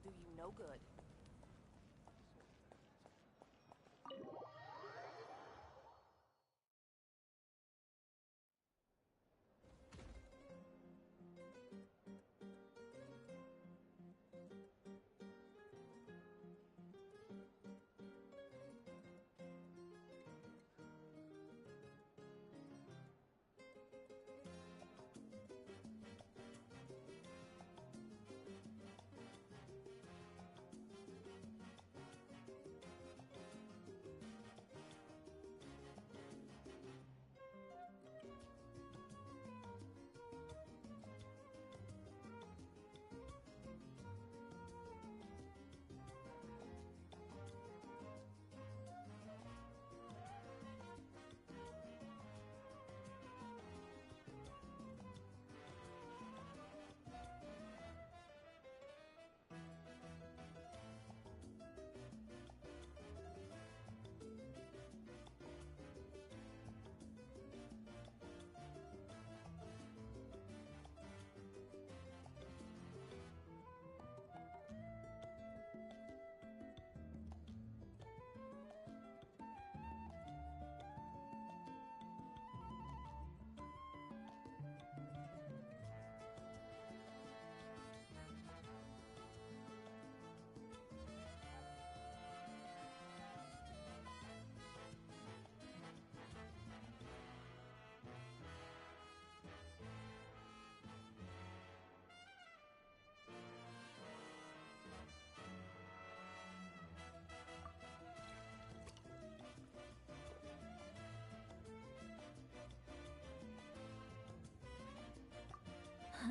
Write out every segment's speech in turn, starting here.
do you no good. Huh?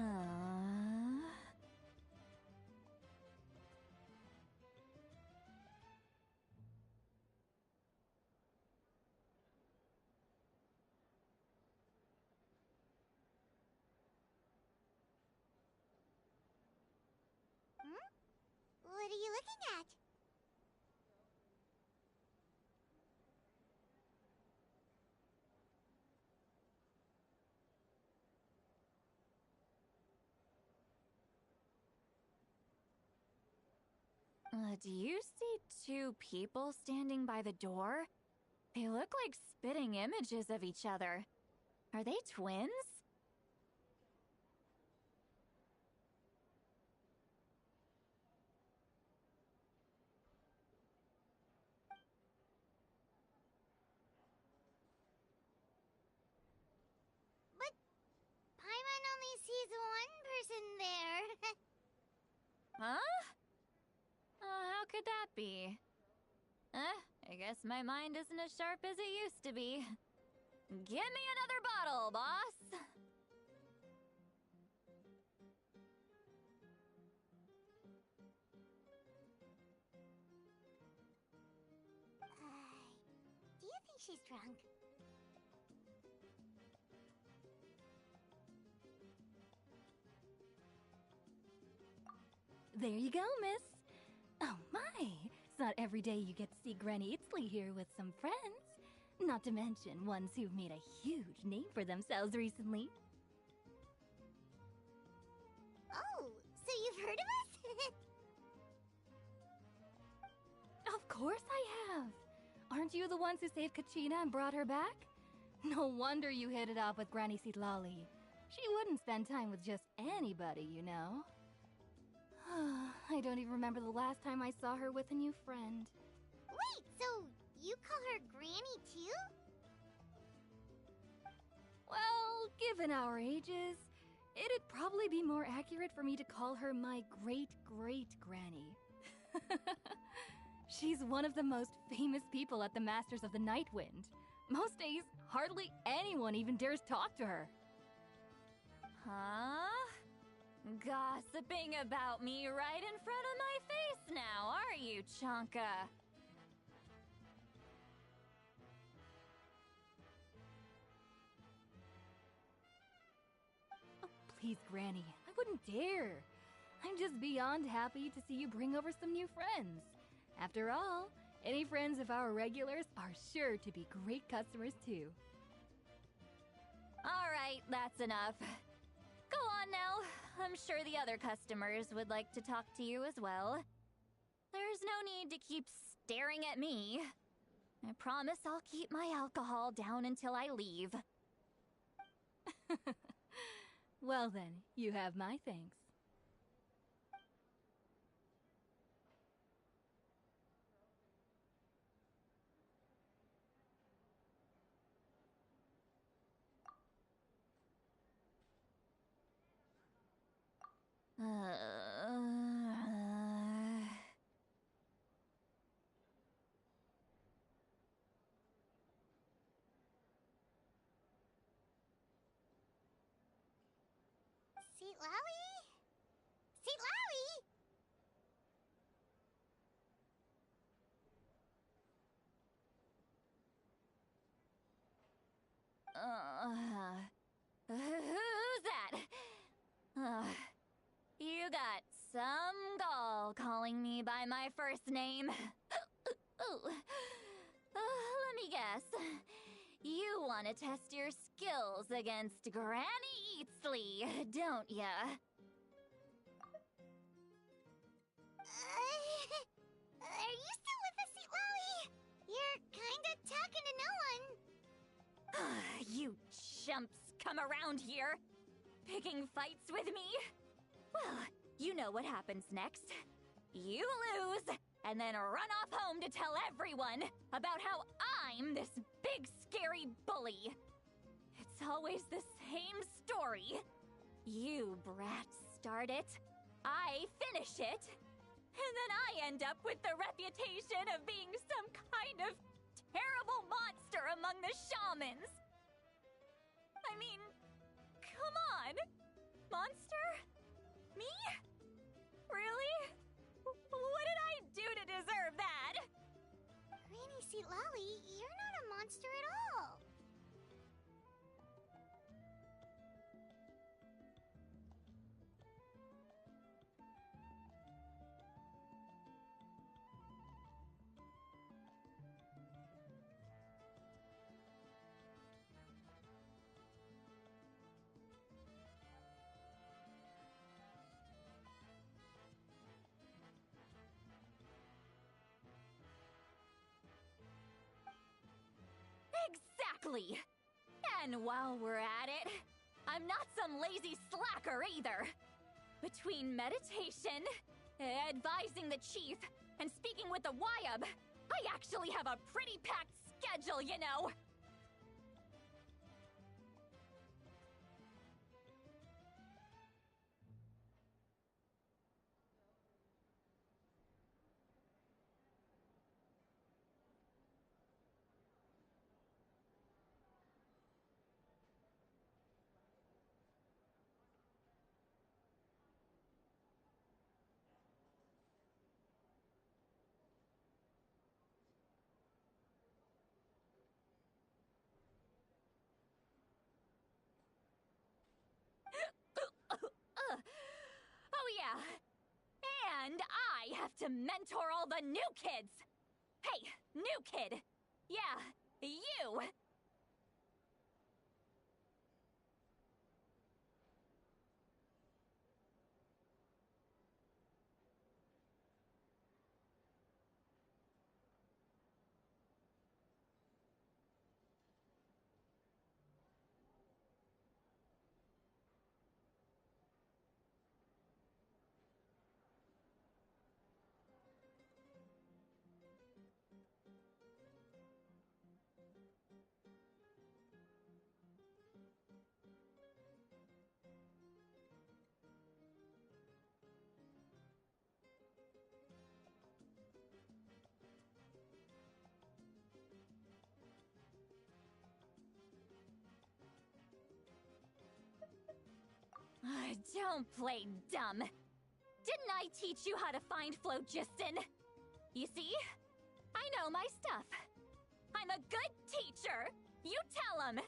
What are you looking at? Do you see two people standing by the door? They look like spitting images of each other. Are they twins? But Paimon only sees one person there. Huh? How could that be? I guess my mind isn't as sharp as it used to be. Give me another bottle, boss! Do you think she's drunk? There you go, miss. Oh my, it's not every day you get to see Granny Itzley here with some friends. Not to mention ones who've made a huge name for themselves recently. Oh, so you've heard of us? Of course I have. Aren't you the ones who saved Kachina and brought her back? No wonder you hit it off with Granny Citlali. She wouldn't spend time with just anybody, you know. I don't even remember the last time I saw her with a new friend. Wait, so you call her Granny too? Well, given our ages, it'd probably be more accurate for me to call her my great-great-granny. She's one of the most famous people at the Masters of the Nightwind. Most days, hardly anyone even dares talk to her. Huh? Gossiping about me right in front of my face now, are you, Chonka? Oh, please, Granny, I wouldn't dare. I'm just beyond happy to see you bring over some new friends. After all, any friends of our regulars are sure to be great customers too. All right, that's enough. Go on now. I'm sure the other customers would like to talk to you as well. There's no need to keep staring at me. I promise I'll keep my alcohol down until I leave. Well then, you have my thanks. Seatlawi? Seatlawi? Who's that? You got some gall calling me by my first name. Let me guess. You want to test your skills against Granny Eatsley, don't ya? Are you still with us, Seatlawi? You're kinda talking to no one. You chumps come around here, picking fights with me? Well, you know what happens next. You lose, and then run off home to tell everyone about how I'm this big scary bully. It's always the same story. You brats start it, I finish it, and then I end up with the reputation of being some kind of terrible monster among the shamans. I mean, come on. Monster? Me? Really? What did I do to deserve that? Granny Seatlawi, you're not a monster at all. Exactly! And while we're at it, I'm not some lazy slacker either. Between meditation, advising the chief, and speaking with the Wyab, I actually have a pretty packed schedule, you know! Oh yeah, and I have to mentor all the new kids! Hey, new kid! Yeah, you! Don't play dumb. Didn't I teach you how to find phlogiston? You see? I know my stuff. I'm a good teacher. You tell him.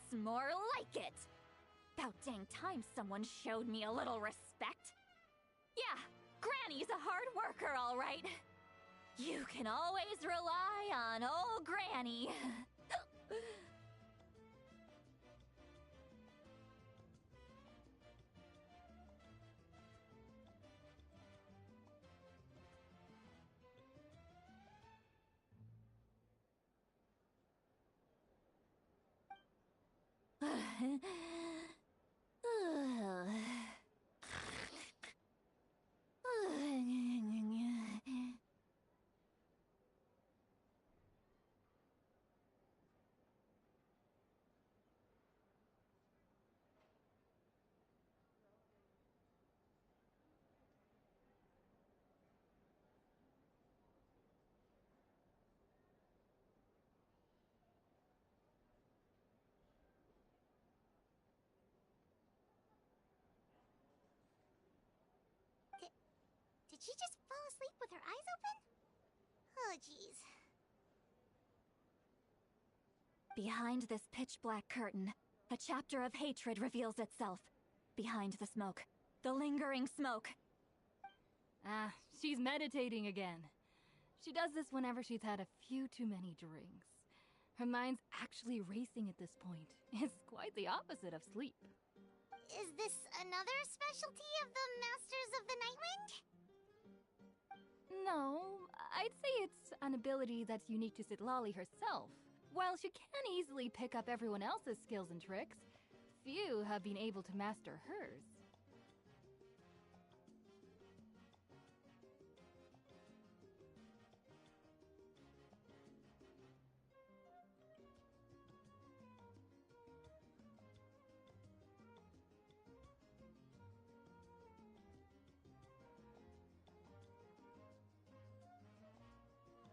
That's more like it! About dang time someone showed me a little respect. Yeah, Granny's a hard worker, all right. You can always rely on old Granny. Did she just fall asleep with her eyes open? Oh, jeez. Behind this pitch-black curtain, a chapter of hatred reveals itself. Behind the smoke. The lingering smoke. Ah, she's meditating again. She does this whenever she's had a few too many drinks. Her mind's actually racing at this point. It's quite the opposite of sleep. Is this another specialty of the Masters of the Nightwind? No, I'd say it's an ability that's unique to Citlali herself. While she can easily pick up everyone else's skills and tricks, few have been able to master hers.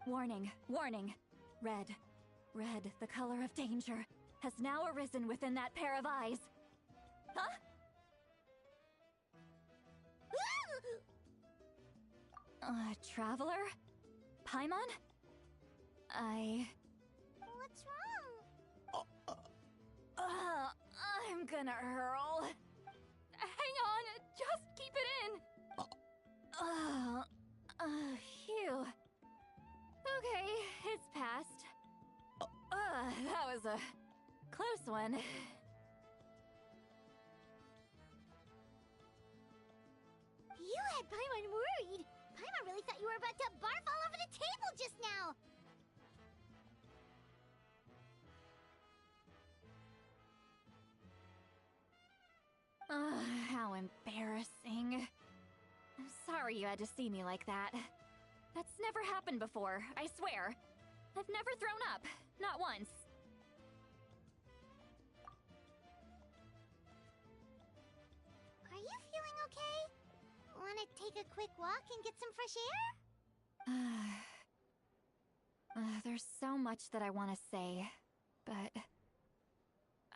Warning, warning. Red. Red, the color of danger, has now arisen within that pair of eyes. Huh? Traveler? Paimon? What's wrong? I'm gonna hurl. Hang on, just keep it in! Phew. Okay, it's passed. That was a close one. You had Paimon worried. Paimon really thought you were about to barf all over the table just now. How embarrassing. I'm sorry you had to see me like that. That's never happened before, I swear. I've never thrown up. Not once. Are you feeling okay? Wanna take a quick walk and get some fresh air? There's so much that I want to say, but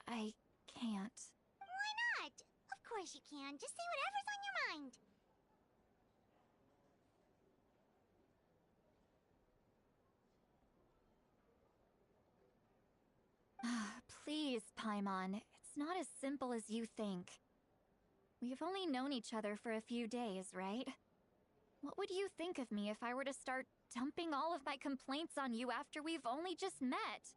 I can't. Why not? Of course you can. Just say whatever's on your mind. Please, Paimon. It's not as simple as you think. We've only known each other for a few days, right? What would you think of me if I were to start dumping all of my complaints on you after we've only just met?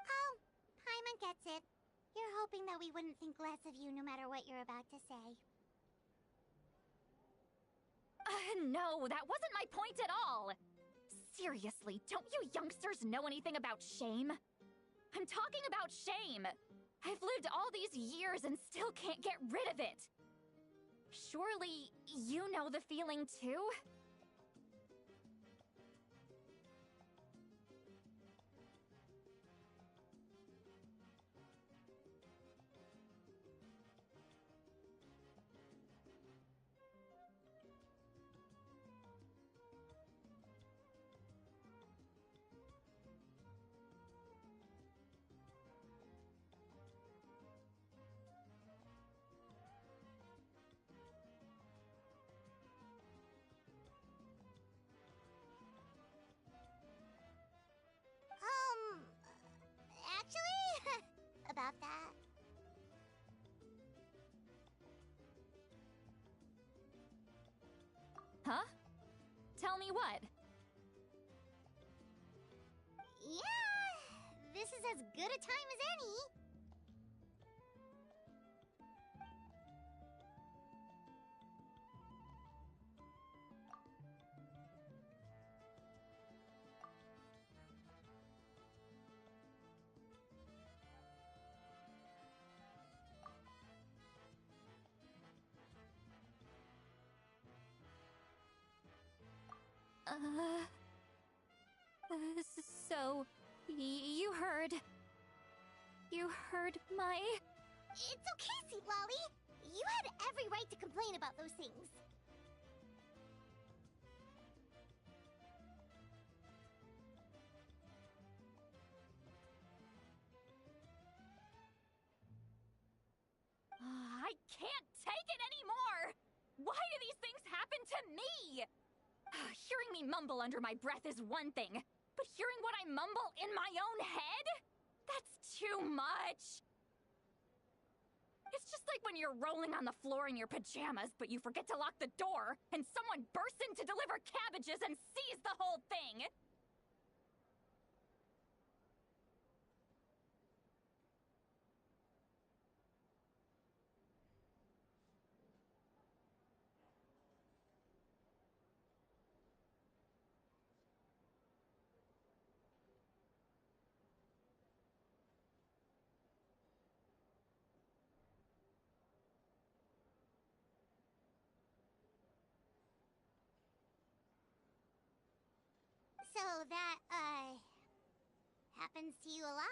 Oh, Paimon gets it. You're hoping that we wouldn't think less of you no matter what you're about to say. No, that wasn't my point at all! Seriously, don't you youngsters know anything about shame? I'm talking about shame! I've lived all these years and still can't get rid of it! Surely, you know the feeling too? me what? Yeah, this is as good a time as any. So, you heard... You heard my... It's okay, Sweet Lolly. You had every right to complain about those things. I can't take it anymore! Why do these things happen to me? Hearing me mumble under my breath is one thing, but hearing what I mumble in my own head? That's too much! It's just like when you're rolling on the floor in your pajamas, but you forget to lock the door, and someone bursts in to deliver cabbages and sees the whole thing! So that, happens to you a lot.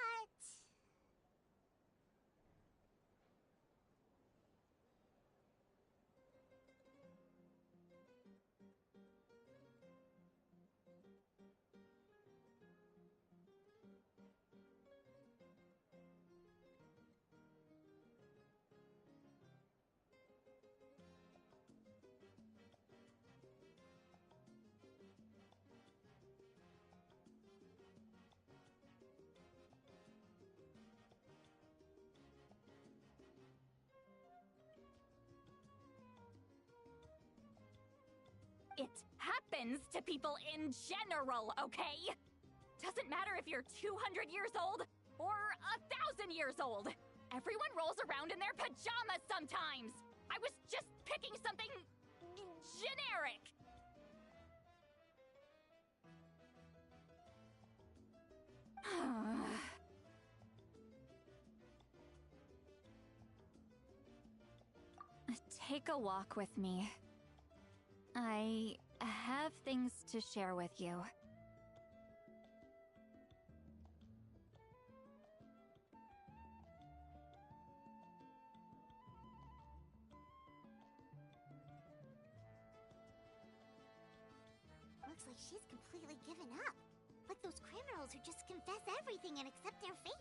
It happens to people in general, okay? Doesn't matter if you're 200 years old or 1,000 years old. Everyone rolls around in their pajamas sometimes. I was just picking something generic. Take a walk with me. I have things to share with you. Looks like she's completely given up. Like those criminals who just confess everything and accept their fate.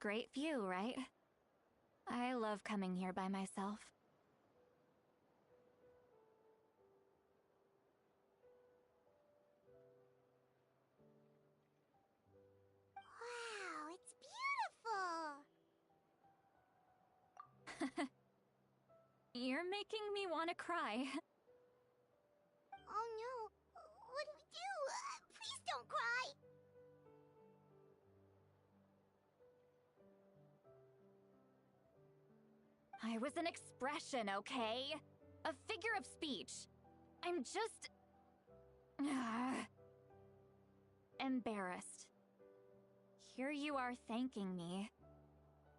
great view, right? I love coming here by myself. Wow, it's beautiful! You're making me want to cry. Oh no, what do we do? Please don't cry! I was an expression, okay? A figure of speech. I'm just... embarrassed. Here you are thanking me.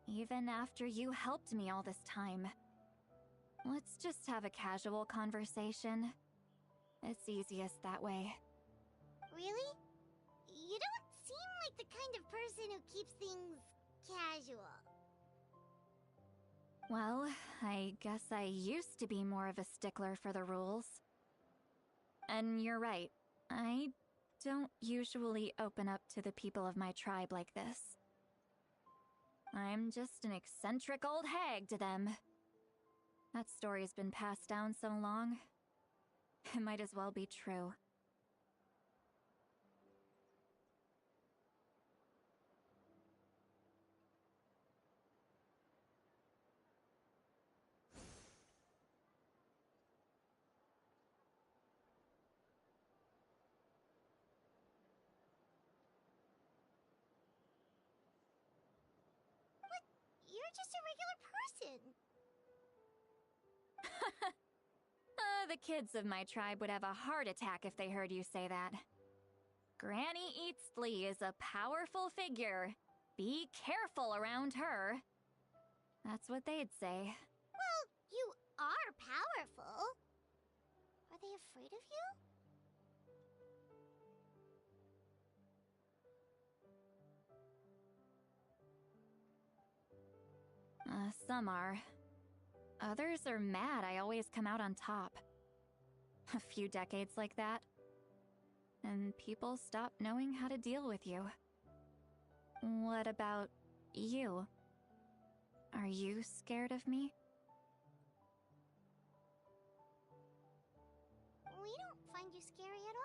Even after you helped me all this time. Let's just have a casual conversation. It's easiest that way. Really? You don't seem like the kind of person who keeps things casual. Well, I guess I used to be more of a stickler for the rules. And you're right, I don't usually open up to the people of my tribe like this. I'm just an eccentric old hag to them. That story's been passed down so long, it might as well be true. You're just a regular person. The kids of my tribe would have a heart attack if they heard you say that. Granny Eastly is a powerful figure. Be careful around her. That's what they'd say. Well, you are powerful. Are they afraid of you? Some are. Others are mad I always come out on top. A few decades like that, and people stop knowing how to deal with you. What about you? Are you scared of me? We don't find you scary at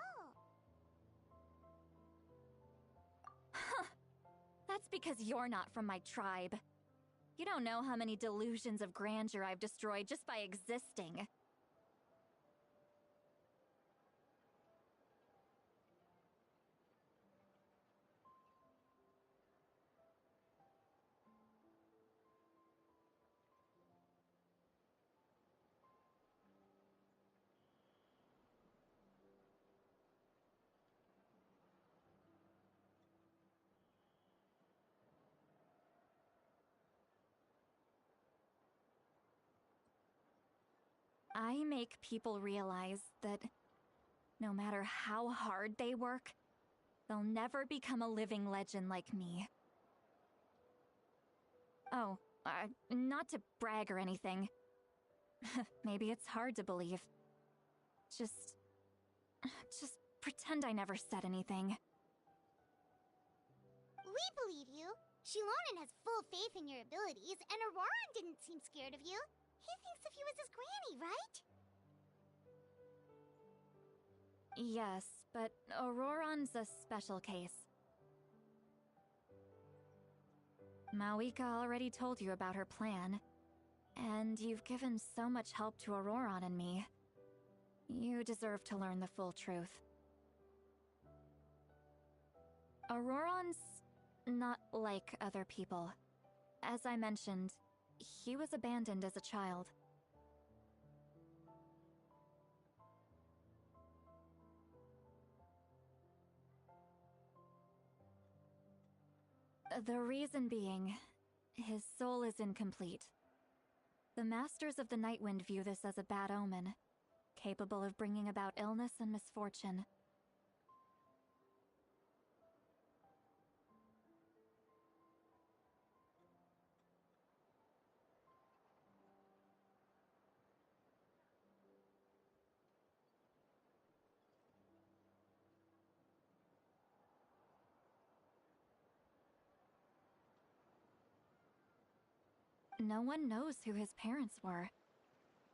all. That's because you're not from my tribe. You don't know how many delusions of grandeur I've destroyed just by existing. I make people realize that no matter how hard they work, they'll never become a living legend like me. Oh, not to brag or anything. Maybe it's hard to believe. Just pretend I never said anything. We believe you. Shilonen has full faith in your abilities, and Auroran didn't seem scared of you. He thinks of you as his granny, right? Yes, but Auroran's a special case. Mawika already told you about her plan, and you've given so much help to Auroran and me. You deserve to learn the full truth. Auroran's not like other people. As I mentioned, he was abandoned as a child. The reason being, his soul is incomplete. The Masters of the Nightwind view this as a bad omen, capable of bringing about illness and misfortune. no one knows who his parents were.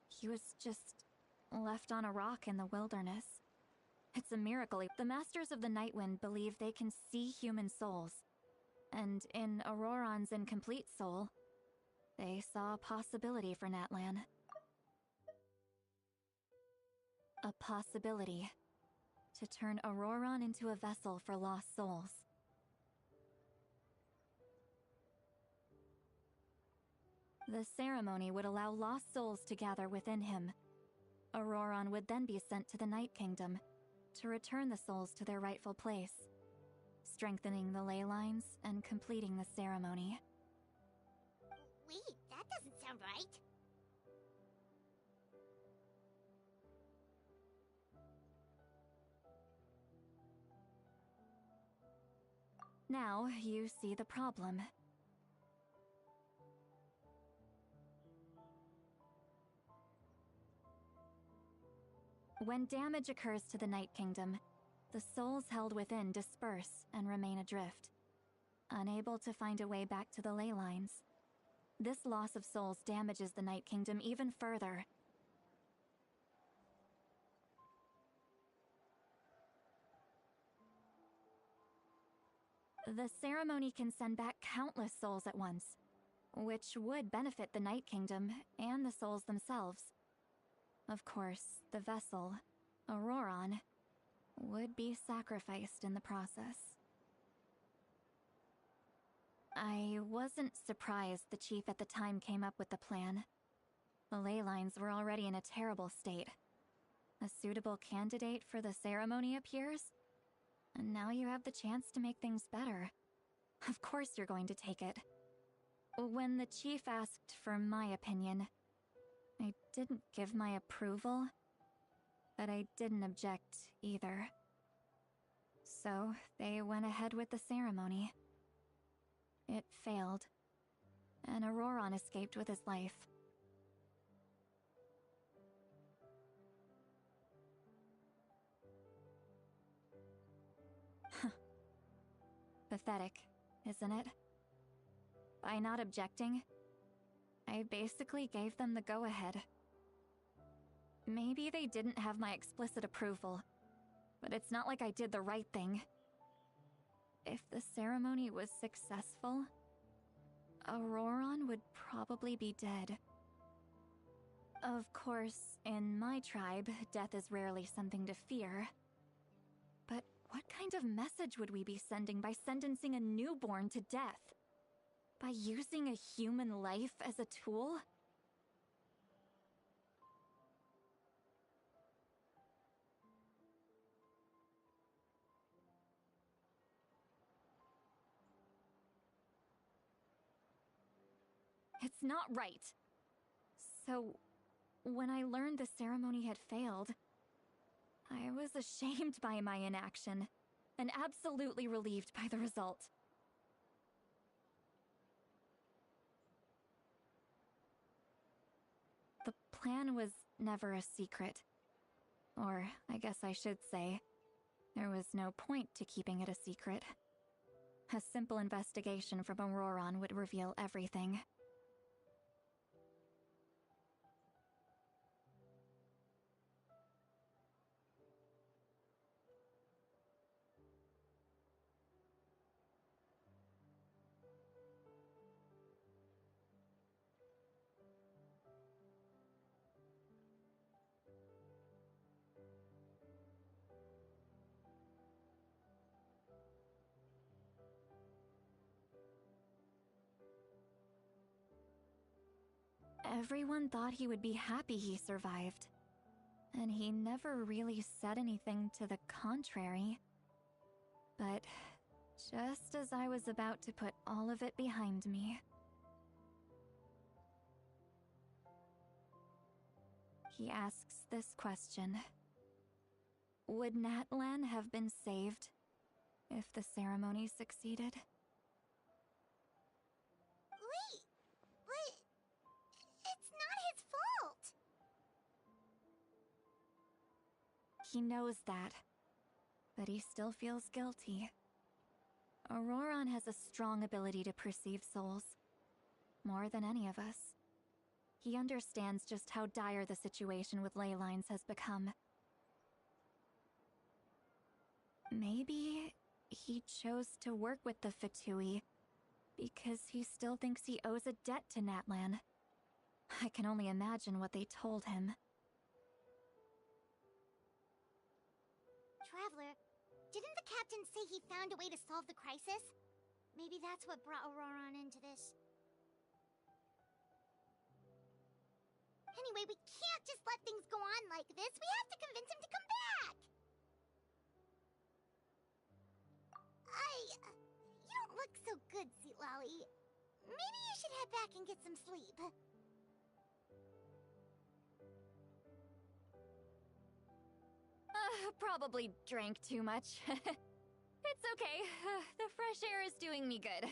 He was just left on a rock in the wilderness. It's a miracle. The Masters of the Nightwind believe they can see human souls. And in Auroron's incomplete soul, they saw a possibility for Natlan. A possibility to turn Auroron into a vessel for lost souls. The ceremony would allow lost souls to gather within him. Auroron would then be sent to the Night Kingdom to return the souls to their rightful place, strengthening the ley lines and completing the ceremony. Wait, that doesn't sound right. Now you see the problem. When damage occurs to the Night Kingdom, the souls held within disperse and remain adrift, unable to find a way back to the ley lines. This loss of souls damages the Night Kingdom even further. The ceremony can send back countless souls at once, which would benefit the Night Kingdom and the souls themselves. Of course, the vessel, Auroron, would be sacrificed in the process. I wasn't surprised the chief at the time came up with the plan. The ley lines were already in a terrible state. A suitable candidate for the ceremony appears, and now you have the chance to make things better. Of course you're going to take it. When the chief asked for my opinion, I didn't give my approval, but I didn't object either. So they went ahead with the ceremony. It failed, and Auroron escaped with his life. Pathetic, isn't it? By not objecting, I basically gave them the go-ahead. Maybe they didn't have my explicit approval, but it's not like I did the right thing. If the ceremony was successful, Auroron would probably be dead. Of course, in my tribe, death is rarely something to fear. But what kind of message would we be sending by sentencing a newborn to death? By using a human life as a tool? It's not right. So, when I learned the ceremony had failed, I was ashamed by my inaction, and absolutely relieved by the result. The plan was never a secret. Or, I guess I should say, there was no point to keeping it a secret. A simple investigation from Auroron would reveal everything. Everyone thought he would be happy he survived. And he never really said anything to the contrary. But just as I was about to put all of it behind me, he asks this question. Would Natlan have been saved if the ceremony succeeded? Wait, but it's not his fault. He knows that, but he still feels guilty. Auroron has a strong ability to perceive souls. more than any of us. He understands just how dire the situation with ley lines has become. Maybe he chose to work with the Fatui because he still thinks he owes a debt to Natlan. I can only imagine what they told him. Traveler, didn't the captain say he found a way to solve the crisis? Maybe that's what brought Auroron into this. Anyway, we can't just let things go on like this. We have to convince him to come back! You don't look so good, Seatlolly. Maybe you should head back and get some sleep. Probably drank too much. It's okay. The fresh air is doing me good.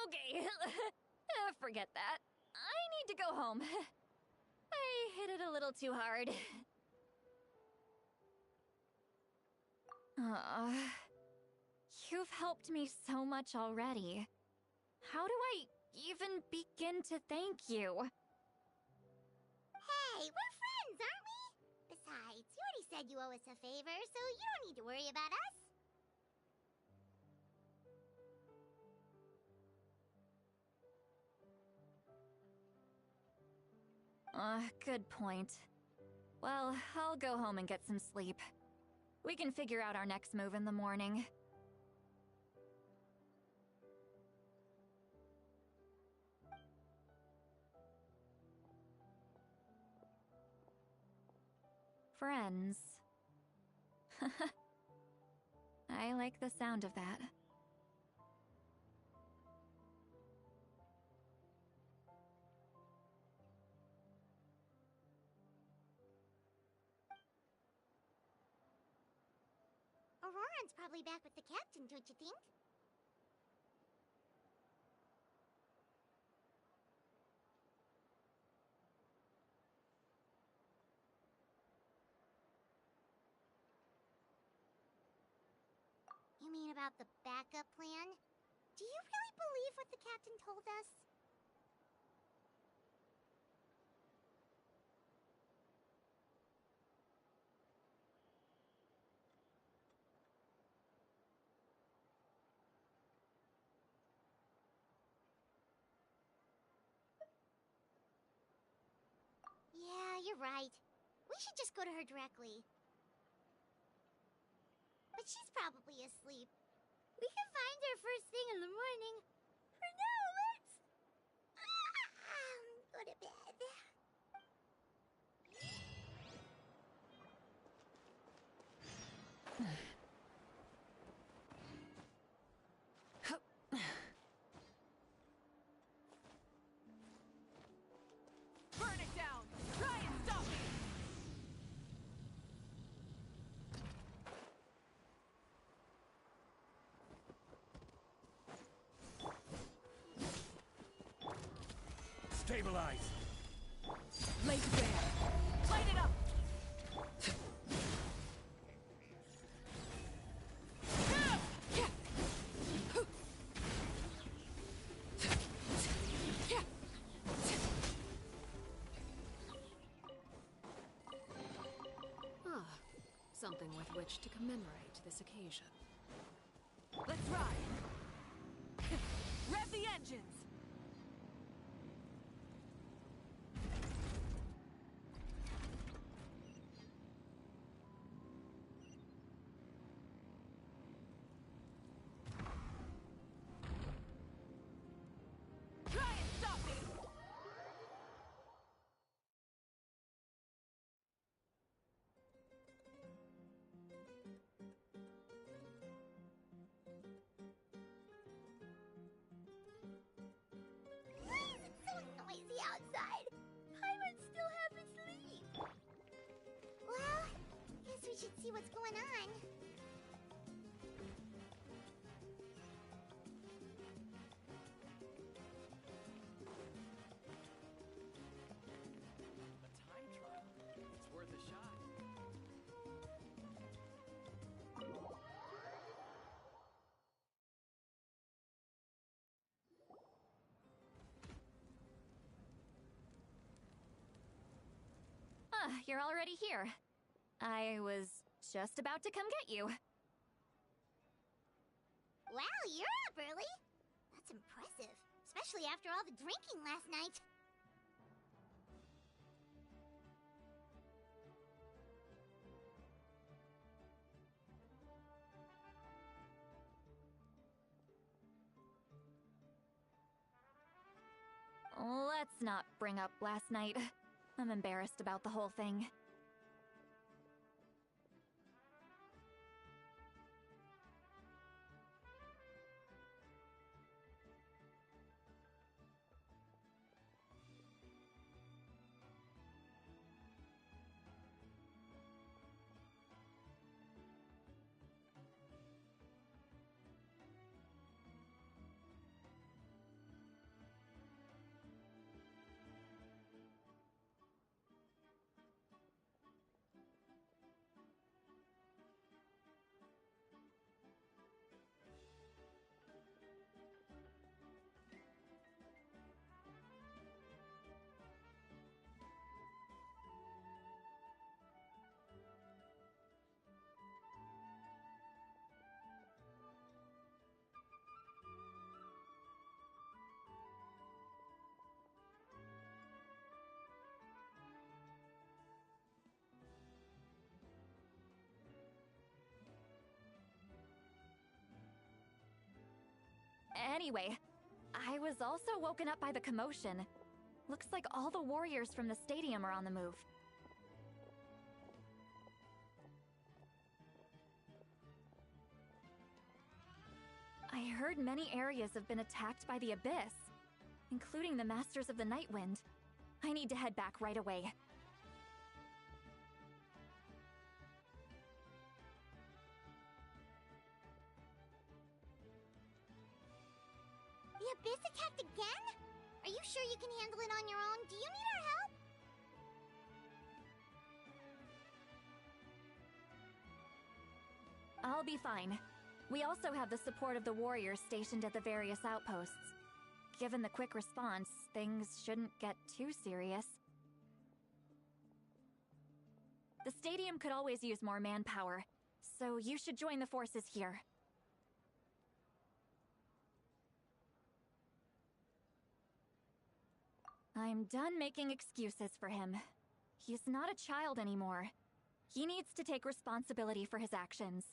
Okay. Forget that. I need to go home. I hit it a little too hard. You've helped me so much already. How do I even begin to thank you? Hey, we're friends, aren't we? Besides, you already said you owe us a favor, so you don't need to worry about us. Good point. Well, I'll go home and get some sleep. We can figure out our next move in the morning. Friends. I like the sound of that. Auroron's probably back with the captain, don't you think? You mean about the backup plan? Do you really believe what the captain told us? Yeah, you're right. We should just go to her directly. But she's probably asleep. We can find her first thing in the morning. For now, let's... go to bed. Burn it down! Try and stop me! Stabilize! Lay to bear! Light it up! Something with which to commemorate this occasion. Let's ride! Rev the engines! should see what's going on. A time trial. It's worth a shot. Ah, you're already here. I was just about to come get you. Wow, you're up early. That's impressive, especially after all the drinking last night. Let's not bring up last night. I'm embarrassed about the whole thing. Anyway, I was also woken up by the commotion. Looks like all the warriors from the stadium are on the move. I heard many areas have been attacked by the Abyss, including the Masters of the Nightwind. I need to head back right away. The Abyss attacked again? Are you sure you can handle it on your own? Do you need our help? I'll be fine. We also have the support of the warriors stationed at the various outposts. Given the quick response, things shouldn't get too serious. The stadium could always use more manpower, so you should join the forces here. I'm done making excuses for him. He's not a child anymore. He needs to take responsibility for his actions.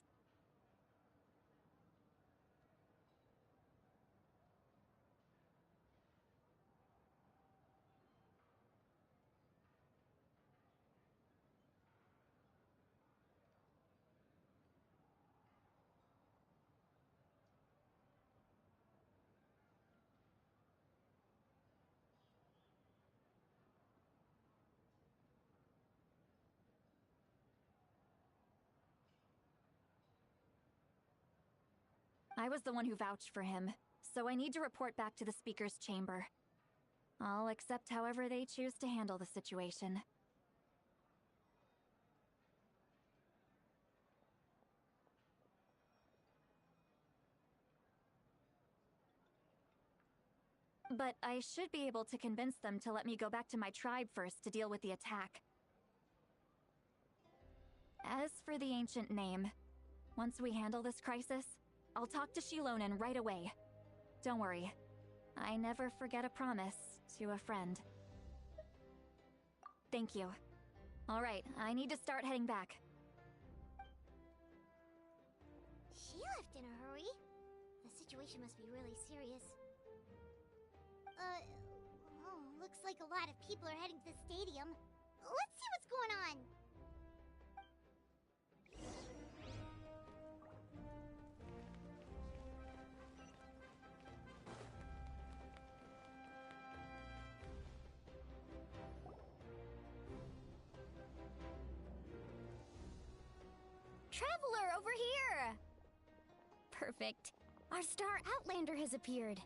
I was the one who vouched for him, so I need to report back to the Speaker's chamber. I'll accept however they choose to handle the situation. But I should be able to convince them to let me go back to my tribe first to deal with the attack. As for the ancient name, once we handle this crisis, I'll talk to Shilonen right away. Don't worry. I never forget a promise to a friend. Thank you. Alright, I need to start heading back. She left in a hurry. The situation must be really serious. Looks like a lot of people are heading to the stadium. Let's see what's going on. traveler over here! Perfect. Our star Outlander has appeared.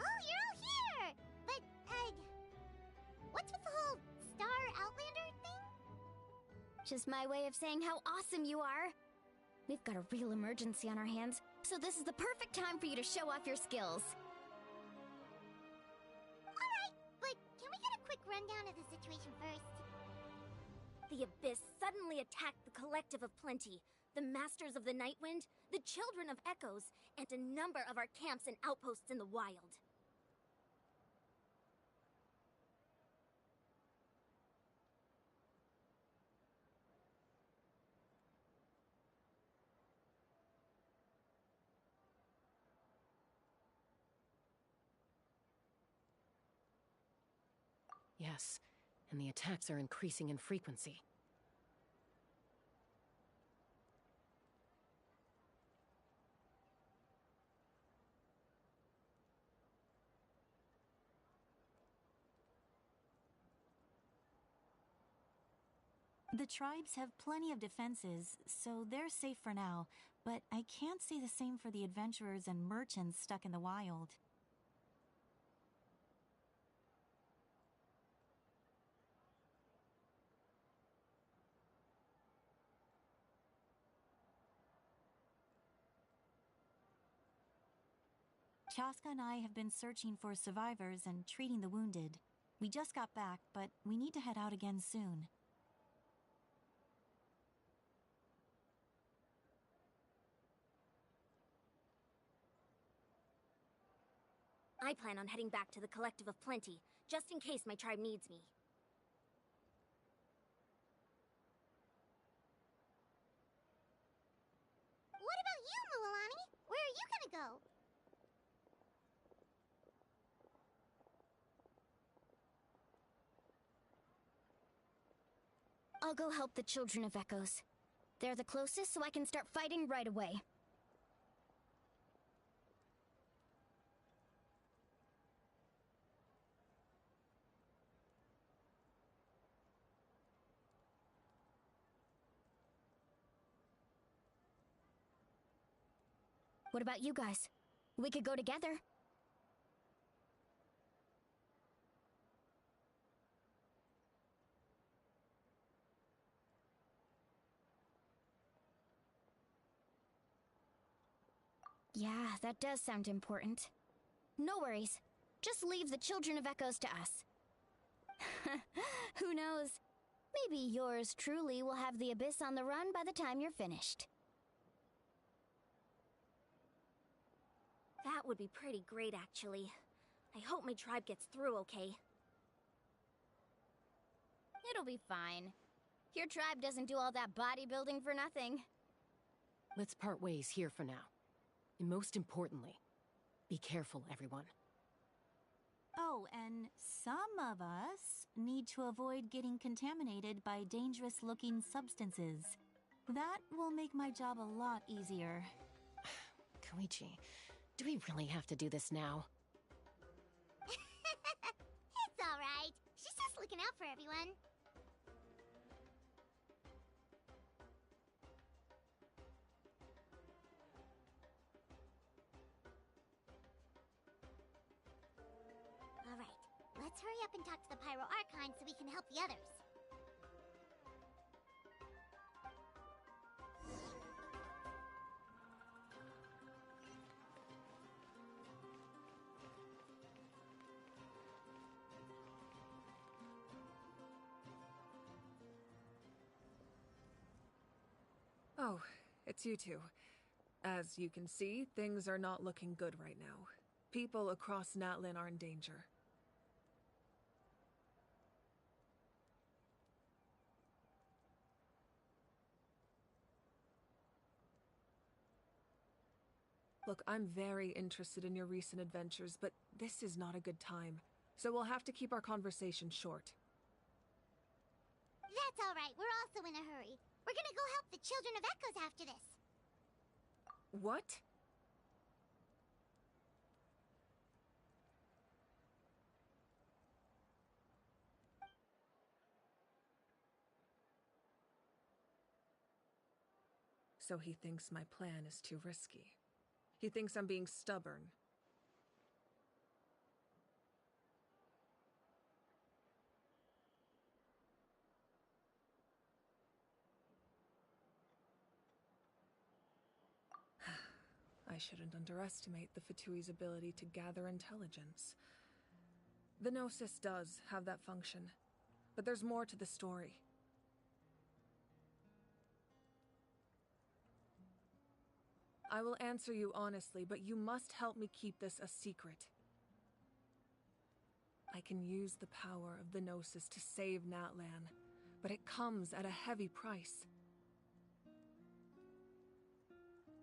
Oh, you're all here! But, what's with the whole Star Outlander thing? Just my way of saying how awesome you are. We've got a real emergency on our hands, so this is the perfect time for you to show off your skills. Alright, but can we get a quick rundown of the situation first? The Abyss suddenly attacked the Collective of Plenty, the Masters of the Nightwind, the Children of Echoes, and a number of our camps and outposts in the wild. Yes, and the attacks are increasing in frequency. The tribes have plenty of defenses, so they're safe for now, but I can't say the same for the adventurers and merchants stuck in the wild. Chaska and I have been searching for survivors and treating the wounded. We just got back, but we need to head out again soon. I plan on heading back to the Collective of Plenty, just in case my tribe needs me. What about you, Mualani? Where are you gonna go? I'll go help the Children of Echoes. They're the closest, so I can start fighting right away. What about you guys? We could go together. Yeah, that does sound important. No worries. Just leave the Children of Echoes to us. Who knows? Maybe yours truly will have the Abyss on the run by the time you're finished. That would be pretty great, actually. I hope my tribe gets through okay. It'll be fine. Your tribe doesn't do all that bodybuilding for nothing. Let's part ways here for now. And most importantly, be careful, everyone. Oh, and some of us need to avoid getting contaminated by dangerous-looking substances. That will make my job a lot easier. Koichi, do we really have to do this now? It's alright. She's just looking out for everyone. Alright, let's hurry up and talk to the Pyro Archon so we can help the others. Oh, it's you two. As you can see, things are not looking good right now. People across Natlan are in danger. Look, I'm very interested in your recent adventures, but this is not a good time. So we'll have to keep our conversation short. That's alright, we're also in a hurry. We're gonna go help the Children of Echoes after this. What? So he thinks my plan is too risky. He thinks I'm being stubborn. I shouldn't underestimate the Fatui's ability to gather intelligence. The Gnosis does have that function, but there's more to the story. I will answer you honestly, but you must help me keep this a secret. I can use the power of the Gnosis to save Natlan, but it comes at a heavy price.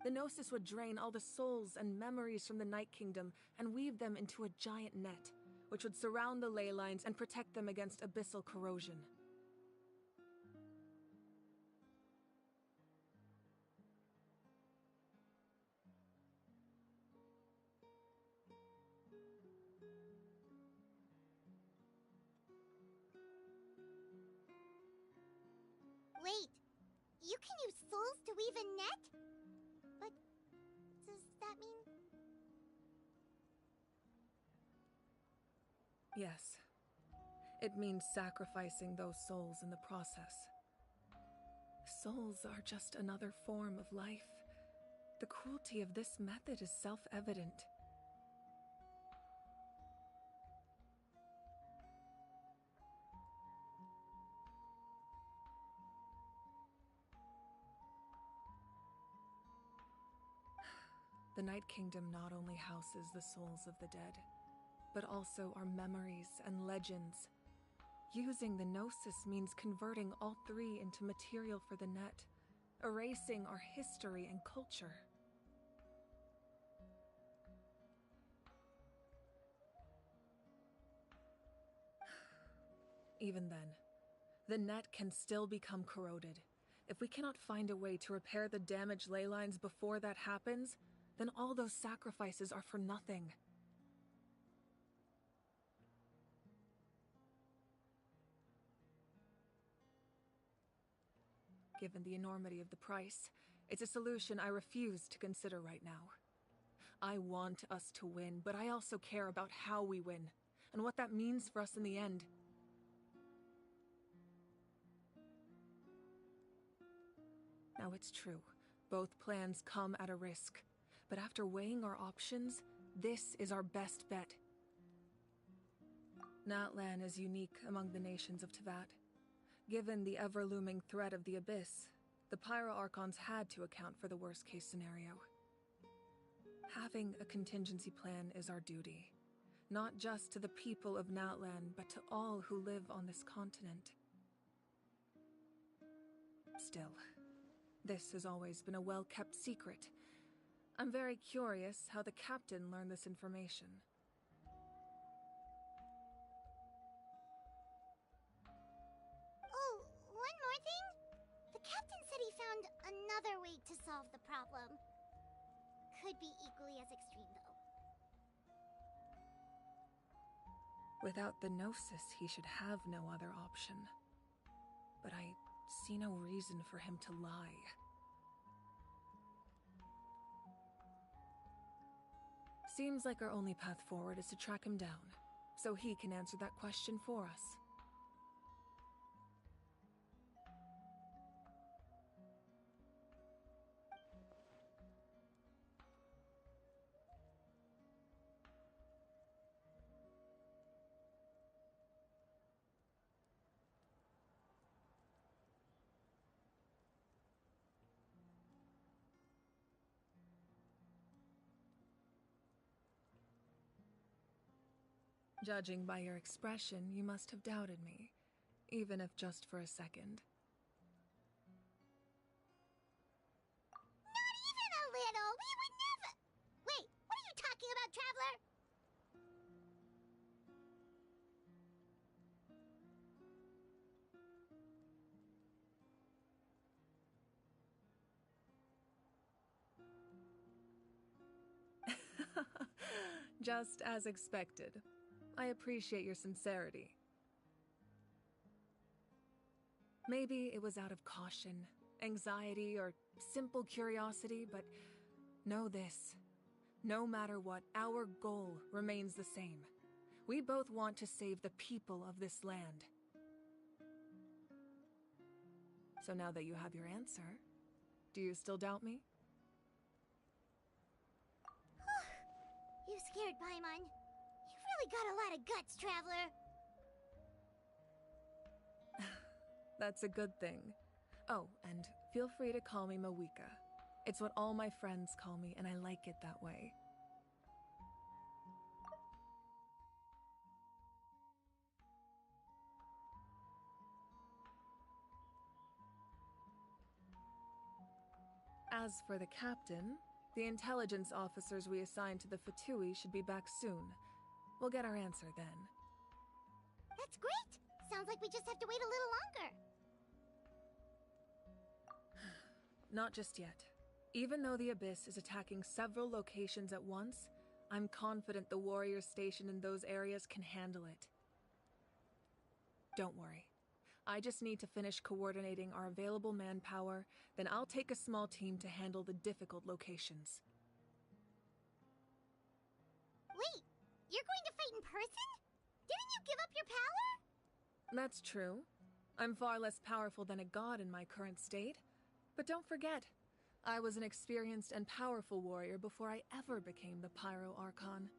The Gnosis would drain all the souls and memories from the Night Kingdom and weave them into a giant net, which would surround the ley lines and protect them against abyssal corrosion. Wait, you can use souls to weave a net? But does that mean... Yes. It means sacrificing those souls in the process. Souls are just another form of life. The cruelty of this method is self-evident. The Night Kingdom not only houses the souls of the dead, but also our memories and legends. Using the Gnosis means converting all three into material for the net, erasing our history and culture. Even then, the net can still become corroded. If we cannot find a way to repair the damaged ley lines before that happens, then all those sacrifices are for nothing. Given the enormity of the price, it's a solution I refuse to consider right now. I want us to win, but I also care about how we win, and what that means for us in the end. Now it's true, both plans come at a risk. But after weighing our options, this is our best bet. Natlan is unique among the nations of Teyvat. Given the ever-looming threat of the Abyss, the Pyro Archons had to account for the worst-case scenario. Having a contingency plan is our duty, not just to the people of Natlan, but to all who live on this continent. Still, this has always been a well-kept secret. I'm very curious how the captain learned this information. Oh, one more thing? The captain said he found another way to solve the problem. Could be equally as extreme, though. Without the Gnosis, he should have no other option. But I see no reason for him to lie. Seems like our only path forward is to track him down, so he can answer that question for us. Judging by your expression, you must have doubted me, even if just for a second. Not even a little! We would never... Wait, what are you talking about, Traveler? Just as expected. I appreciate your sincerity. Maybe it was out of caution, anxiety, or simple curiosity, but know this. No matter what, our goal remains the same. We both want to save the people of this land. So now that you have your answer, do you still doubt me? You scared Paimon. You've really got a lot of guts, Traveler. That's a good thing. Oh, and feel free to call me Mawika. It's what all my friends call me, and I like it that way. As for the captain, the intelligence officers we assigned to the Fatui should be back soon. We'll get our answer then. That's great! Sounds like we just have to wait a little longer. Not just yet. Even though the Abyss is attacking several locations at once, I'm confident the warriors stationed in those areas can handle it. Don't worry. I just need to finish coordinating our available manpower, then I'll take a small team to handle the difficult locations. Wait, you're going to fight in person? Didn't you give up your power? That's true. I'm far less powerful than a god in my current state. But don't forget, I was an experienced and powerful warrior before I ever became the Pyro Archon.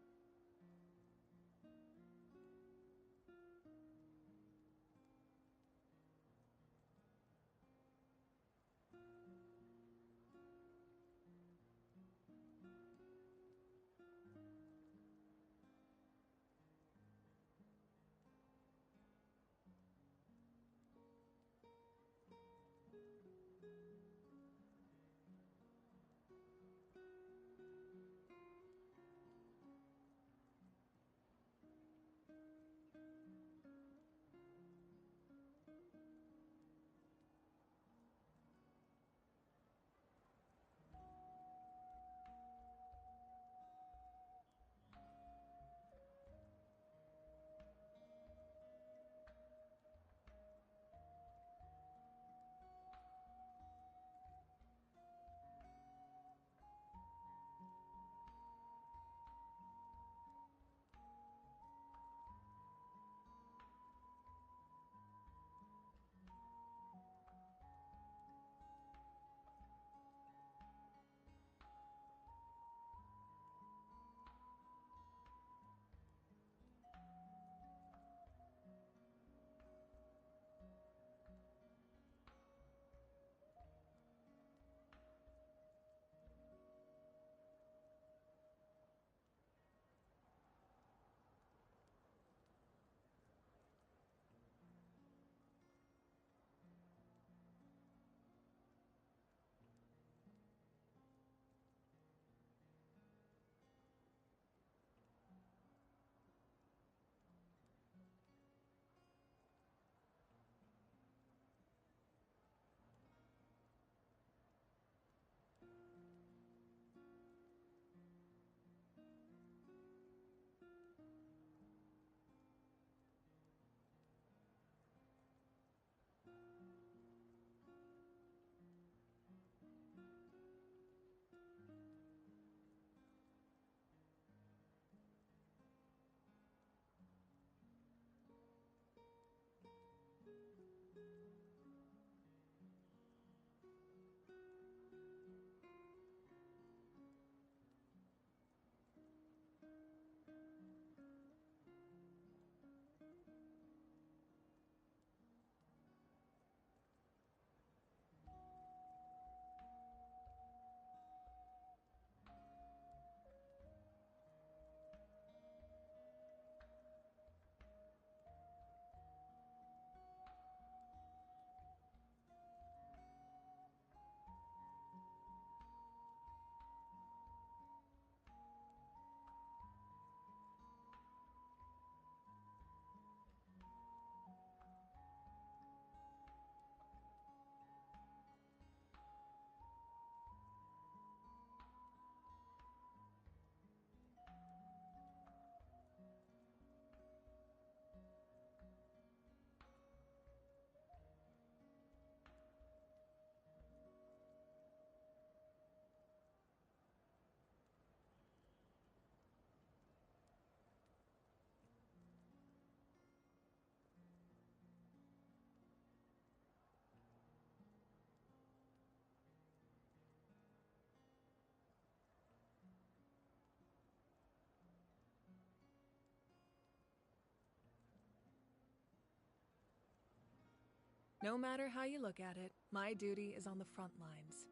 No matter how you look at it, my duty is on the front lines.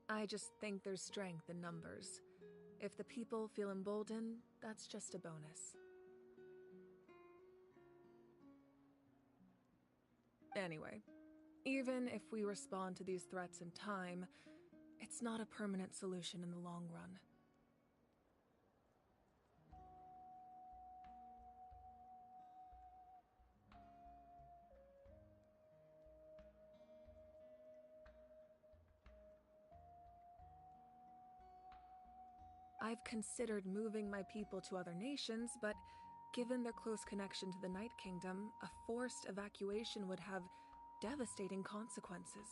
I just think there's strength in numbers. If the people feel emboldened, that's just a bonus. Anyway, even if we respond to these threats in time, it's not a permanent solution in the long run. I've considered moving my people to other nations, but given their close connection to the Night Kingdom, a forced evacuation would have devastating consequences.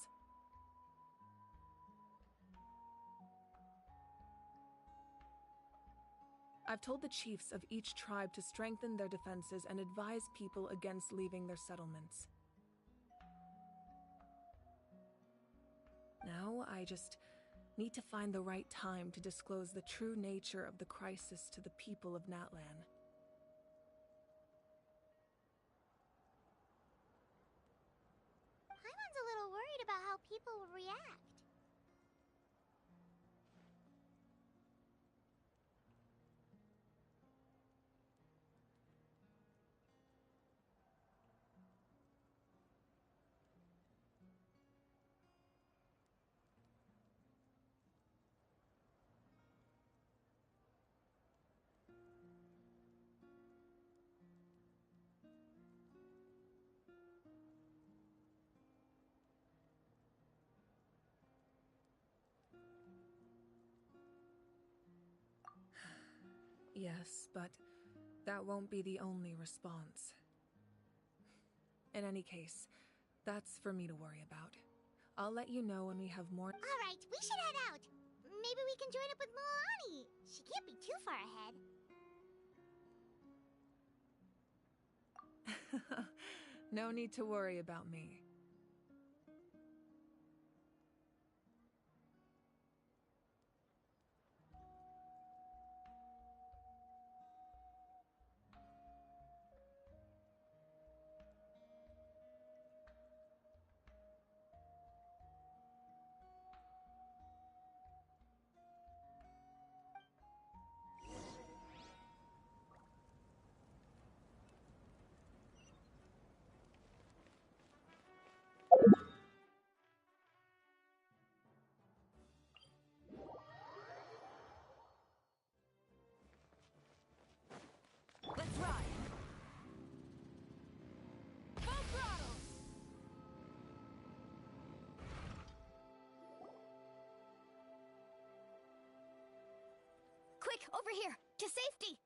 I've told the chiefs of each tribe to strengthen their defenses and advise people against leaving their settlements. Now, I just need to find the right time to disclose the true nature of the crisis to the people of Natlan. Paimon's a little worried about how people will react. Yes, but that won't be the only response. In any case, that's for me to worry about. I'll let you know when we have more— Alright, we should head out. Maybe we can join up with Milani. She can't be too far ahead. No need to worry about me. Let's ride! Full throttle! Quick, over here! To safety!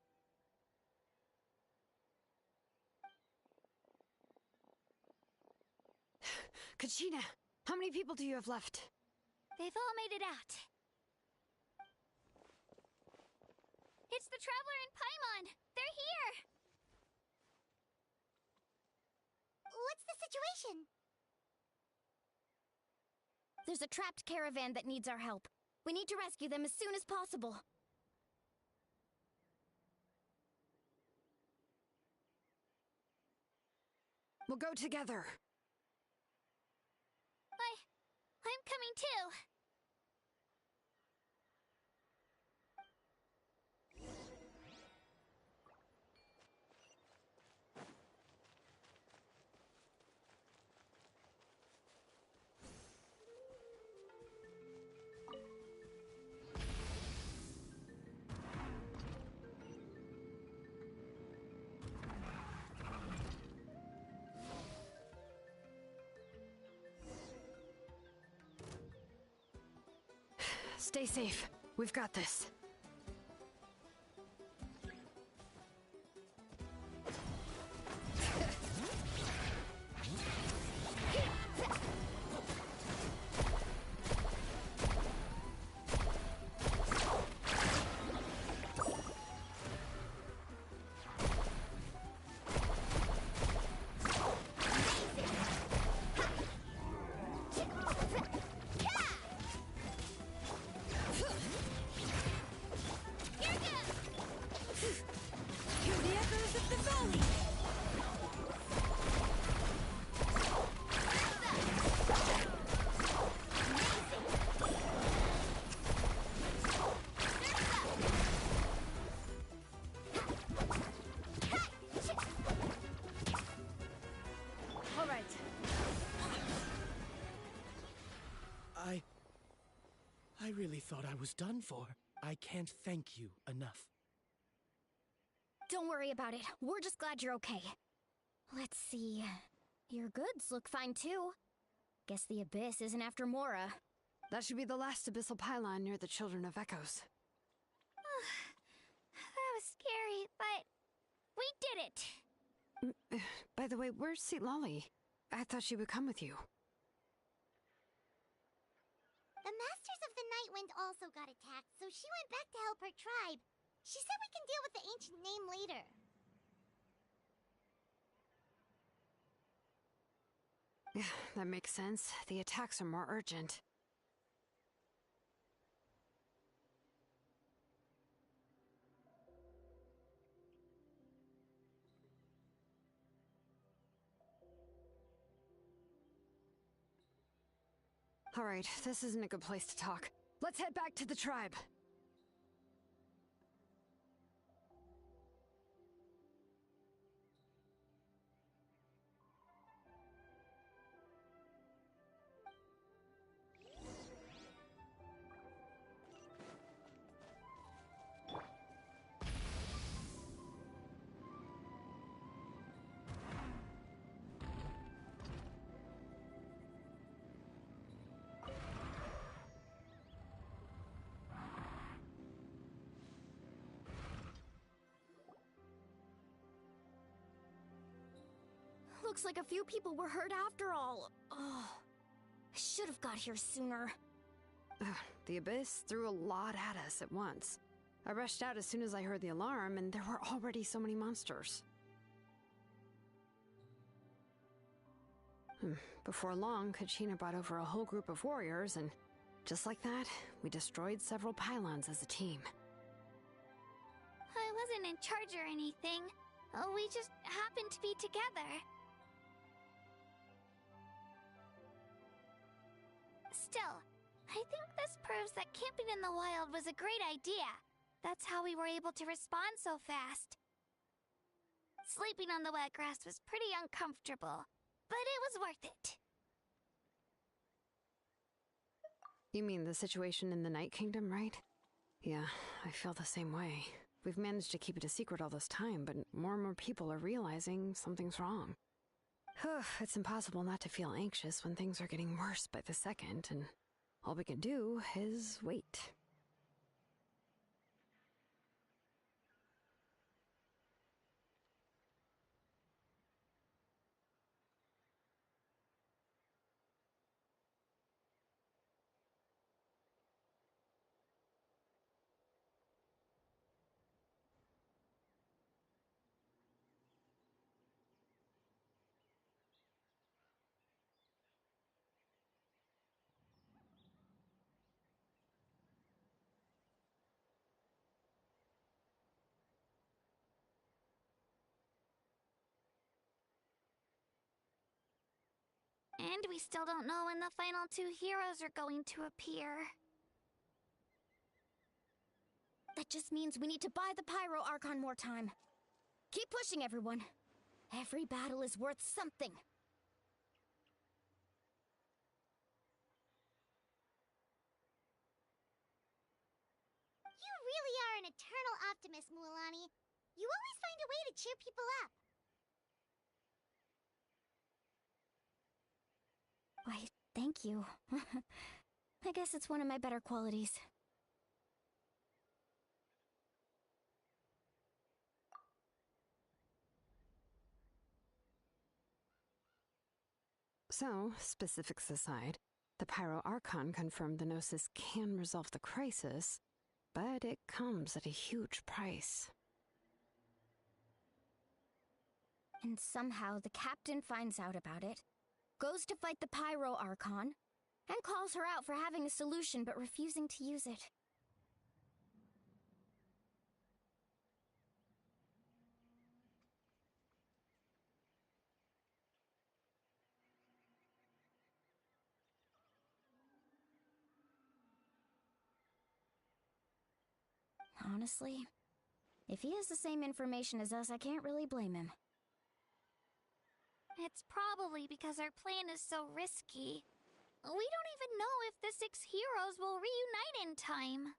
Kachina, how many people do you have left? They've all made it out. It's the Traveler and Paimon! They're here! What's the situation? There's a trapped caravan that needs our help. We need to rescue them as soon as possible. We'll go together. I'm coming too. Stay safe. We've got this. I really thought I was done for. I can't thank you enough. Don't worry about it. We're just glad you're okay. Let's see. Your goods look fine too. Guess the Abyss isn't after Mora. That should be the last abyssal pylon near the Children of Echoes. That was scary, but we did it! By the way, where's Citlali? I thought she would come with you. The Masters of the Nightwind also got attacked, so she went back to help her tribe. She said we can deal with the ancient name later. Yeah, that makes sense. The attacks are more urgent. Alright, this isn't a good place to talk. Let's head back to the tribe. Looks like a few people were hurt after all. Oh, I should have got here sooner. The Abyss threw a lot at us at once. I rushed out as soon as I heard the alarm, and there were already so many monsters. Before long, Kachina brought over a whole group of warriors, and just like that, we destroyed several pylons as a team. I wasn't in charge or anything. We just happened to be together. Still, I think this proves that camping in the wild was a great idea. That's how we were able to respond so fast. Sleeping on the wet grass was pretty uncomfortable, but it was worth it. You mean the situation in the Night Kingdom, right? Yeah, I feel the same way. We've managed to keep it a secret all this time, but more and more people are realizing something's wrong. It's impossible not to feel anxious when things are getting worse by the second, and all we can do is wait. And we still don't know when the final two heroes are going to appear. That just means we need to buy the Pyro Archon more time. Keep pushing, everyone. Every battle is worth something. You really are an eternal optimist, Mualani. You always find a way to cheer people up. Why, thank you. I guess it's one of my better qualities. So, specifics aside, the Pyro Archon confirmed the Gnosis can resolve the crisis, but it comes at a huge price. And somehow the captain finds out about it, goes to fight the Pyro Archon, and calls her out for having a solution but refusing to use it. Honestly, if he has the same information as us, I can't really blame him. It's probably because our plan is so risky. We don't even know if the 6 heroes will reunite in time.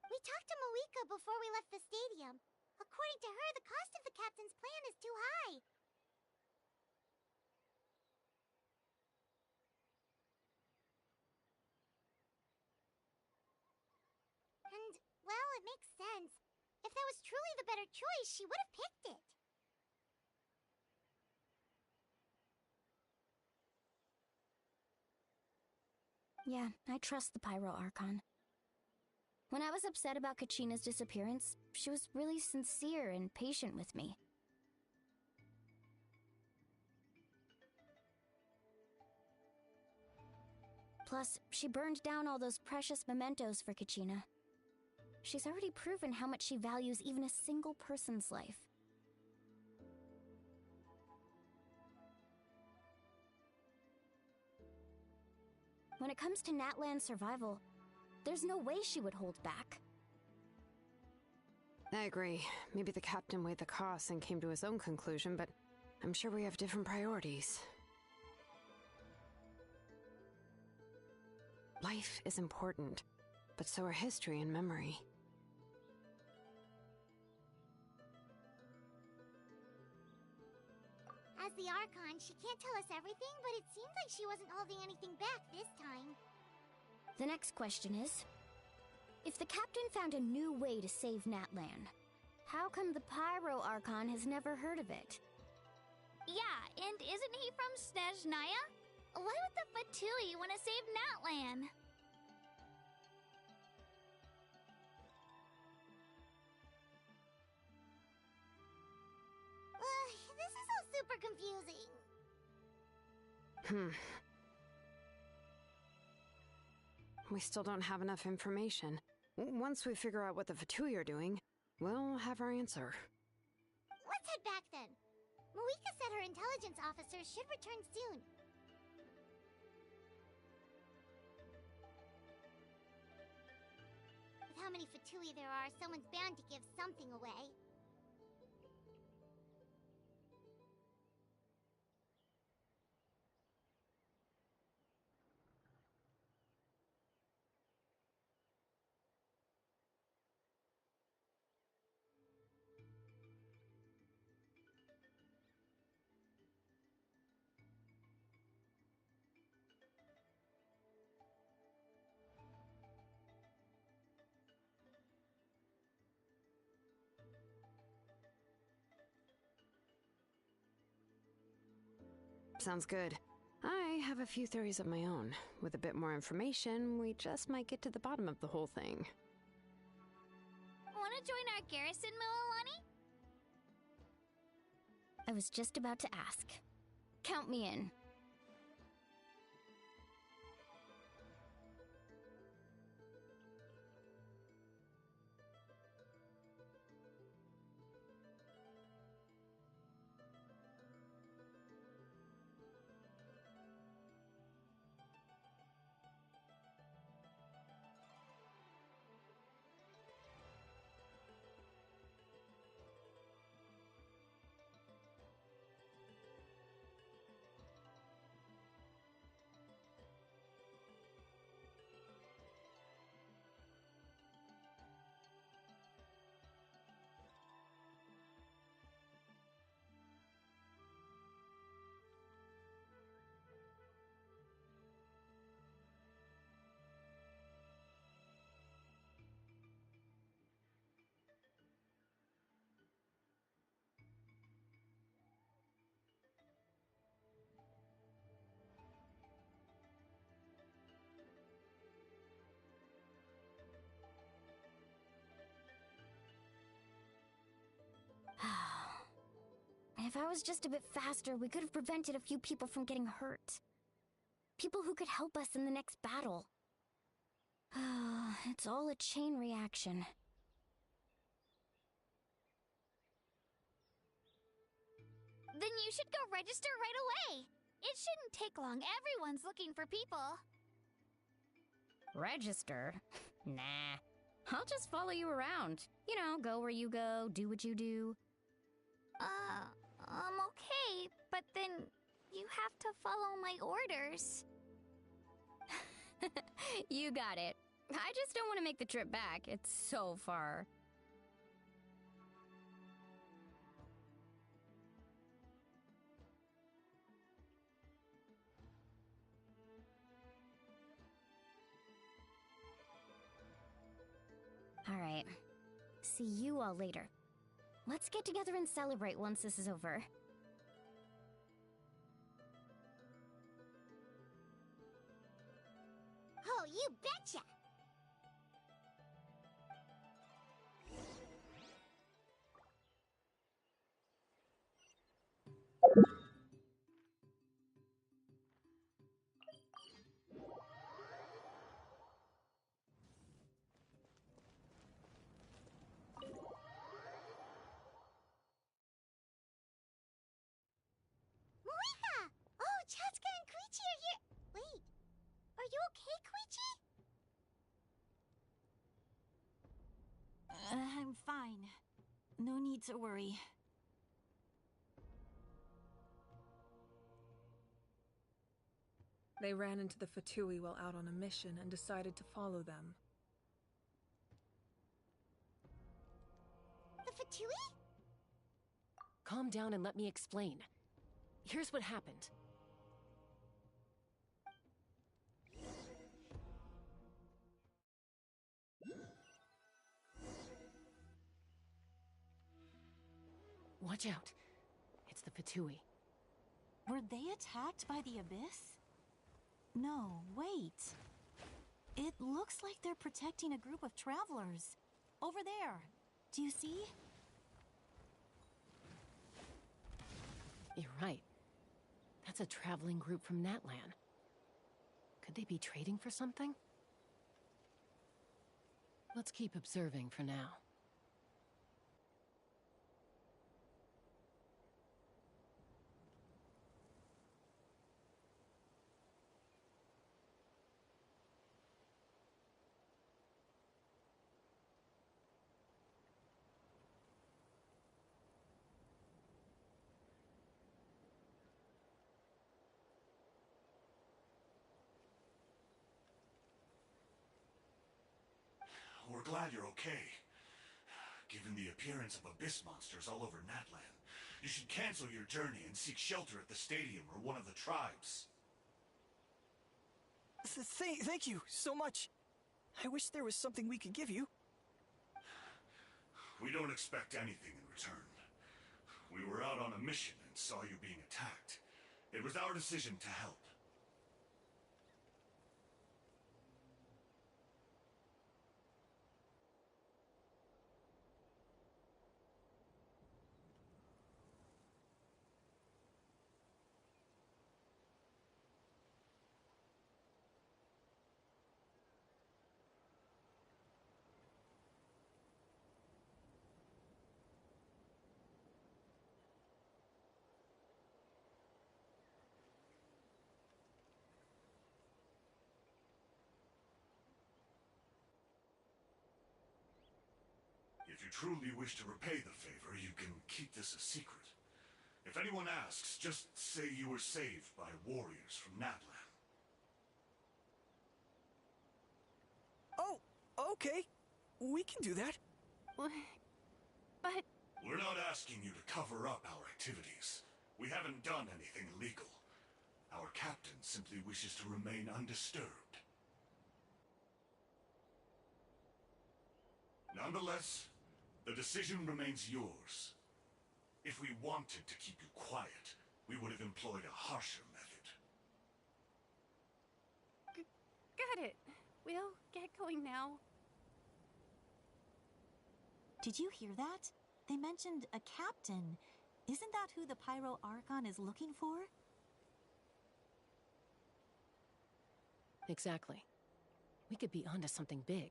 We talked to Moika before we left the stadium. According to her, the cost of the captain's plan is too high. And, well, it makes sense. If that was truly the better choice, she would have picked it. Yeah, I trust the Pyro Archon. When I was upset about Kachina's disappearance, she was really sincere and patient with me. Plus, she burned down all those precious mementos for Kachina. She's already proven how much she values even a single person's life. When it comes to Natlan's survival, there's no way she would hold back. I agree. Maybe the captain weighed the costs and came to his own conclusion, but I'm sure we have different priorities. Life is important, but so are history and memory. As the Archon, she can't tell us everything, but it seems like she wasn't holding anything back this time. The next question is, if the captain found a new way to save Natlan, how come the Pyro Archon has never heard of it? Yeah, and isn't he from Snezhnaya? Why would the Fatui want to save Natlan? This is all super confusing. We still don't have enough information. Once we figure out what the Fatui are doing, we'll have our answer. Let's head back then. Moika said her intelligence officers should return soon. With how many Fatui there are, someone's bound to give something away. Sounds good. I have a few theories of my own. With a bit more information, we just might get to the bottom of the whole thing. Want to join our garrison, Mililani? I was just about to ask. Count me in. If I was just a bit faster, we could have prevented a few people from getting hurt. People who could help us in the next battle. It's all a chain reaction. Then you should go register right away. It shouldn't take long. Everyone's looking for people. Register? Nah. I'll just follow you around. You know, go where you go, do what you do. Okay, but then You have to follow my orders. You got it. I just don't want to make the trip back. It's so far. Alright. See you all later. Let's get together and celebrate once this is over. Oh, you betcha! Moika! Oh, Chatska and Koichi are here! Wait, are you okay, Koichi? I'm fine. No need to worry. They ran into the Fatui while out on a mission and decided to follow them. The Fatui? Calm down and let me explain. Here's what happened. Watch out. It's the Fatui. Were they attacked by the Abyss? No, wait. It looks like they're protecting a group of travelers. Over there. Do you see? You're right. That's a traveling group from Natlan. Could they be trading for something? Let's keep observing for now. We're glad you're okay. Given the appearance of abyss monsters all over Natlan, you should cancel your journey and seek shelter at the stadium or one of the tribes. Thank you so much. I wish there was something we could give you. We don't expect anything in return. We were out on a mission and saw you being attacked. It was our decision to help. If you truly wish to repay the favor, you can keep this a secret. If anyone asks, just say you were saved by warriors from Natlan. Oh, okay. We can do that. But... We're not asking you to cover up our activities. We haven't done anything illegal. Our captain simply wishes to remain undisturbed. Nonetheless, the decision remains yours. If we wanted to keep you quiet, we would have employed a harsher method. Got it. We'll get going now. Did you hear that? They mentioned a captain. Isn't that who the Pyro Archon is looking for? Exactly. We could be onto something big.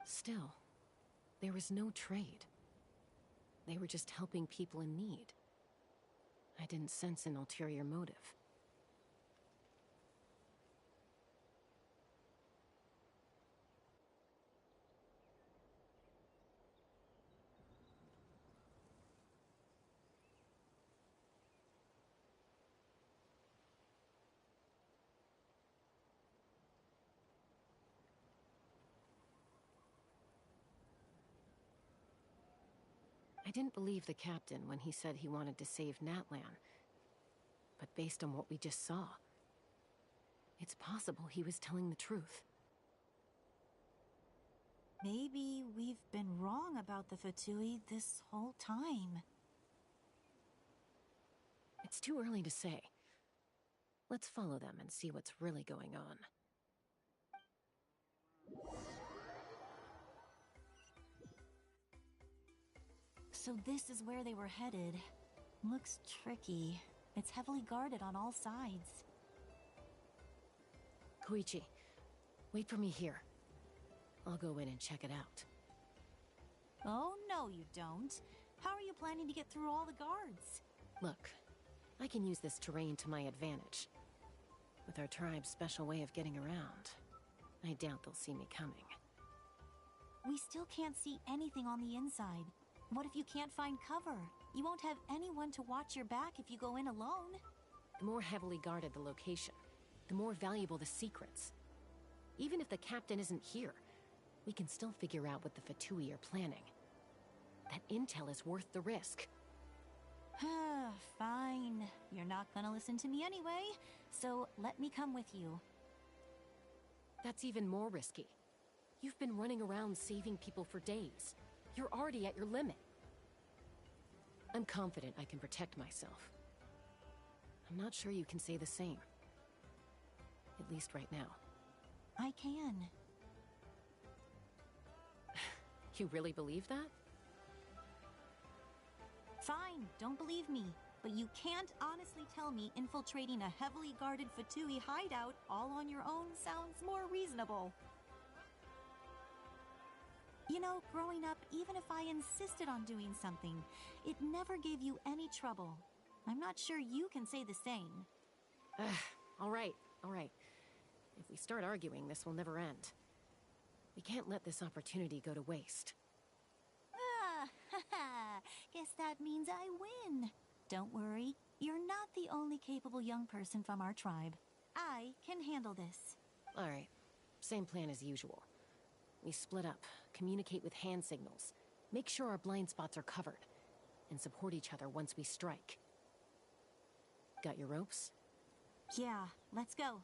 Still, there was no trade. They were just helping people in need. I didn't sense an ulterior motive. I didn't believe the captain when he said he wanted to save Natlan. But based on what we just saw, it's possible he was telling the truth. Maybe we've been wrong about the Fatui this whole time. It's too early to say. Let's follow them and see what's really going on. So this is where they were headed. Looks tricky. It's heavily guarded on all sides. Koichi, wait for me here. I'll go in and check it out. Oh, no you don't. How are you planning to get through all the guards? Look, I can use this terrain to my advantage. With our tribe's special way of getting around, I doubt they'll see me coming. We still can't see anything on the inside. What if you can't find cover? You won't have anyone to watch your back if you go in alone. The more heavily guarded the location, the more valuable the secrets. Even if the captain isn't here, we can still figure out what the Fatui are planning. That intel is worth the risk. Fine. You're not gonna listen to me anyway, so let me come with you. That's even more risky. You've been running around saving people for days. You're already at your limit. I'm confident I can protect myself. I'm not sure you can say the same. At least right now. I can. You really believe that? Fine, don't believe me. But you can't honestly tell me infiltrating a heavily guarded Fatui hideout all on your own sounds more reasonable. You know, growing up, even if I insisted on doing something, it never gave you any trouble. I'm not sure you can say the same. All right. If we start arguing, this will never end. We can't let this opportunity go to waste. Guess that means I win. Don't worry, you're not the only capable young person from our tribe. I can handle this. All right, same plan as usual. We split up, communicate with hand signals, make sure our blind spots are covered, and support each other once we strike. Got your ropes? Yeah, let's go.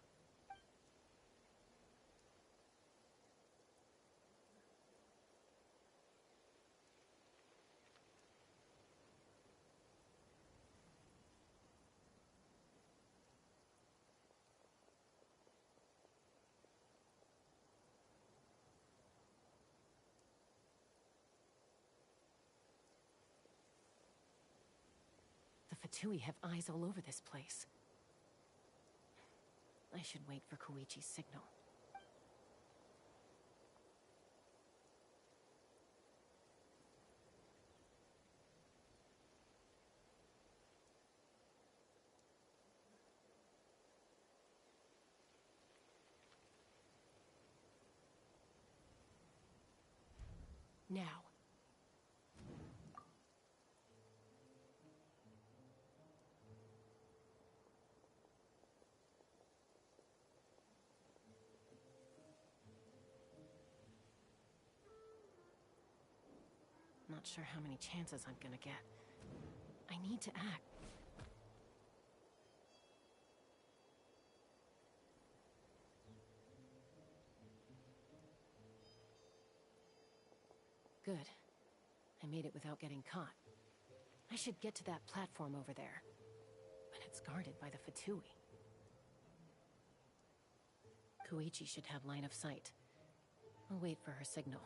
The Fatui have eyes all over this place. I should wait for Koichi's signal. Now. Not sure how many chances I'm gonna get. I need to act. Good. I made it without getting caught. I should get to that platform over there. But it's guarded by the Fatui. Koichi should have line of sight. I'll wait for her signal.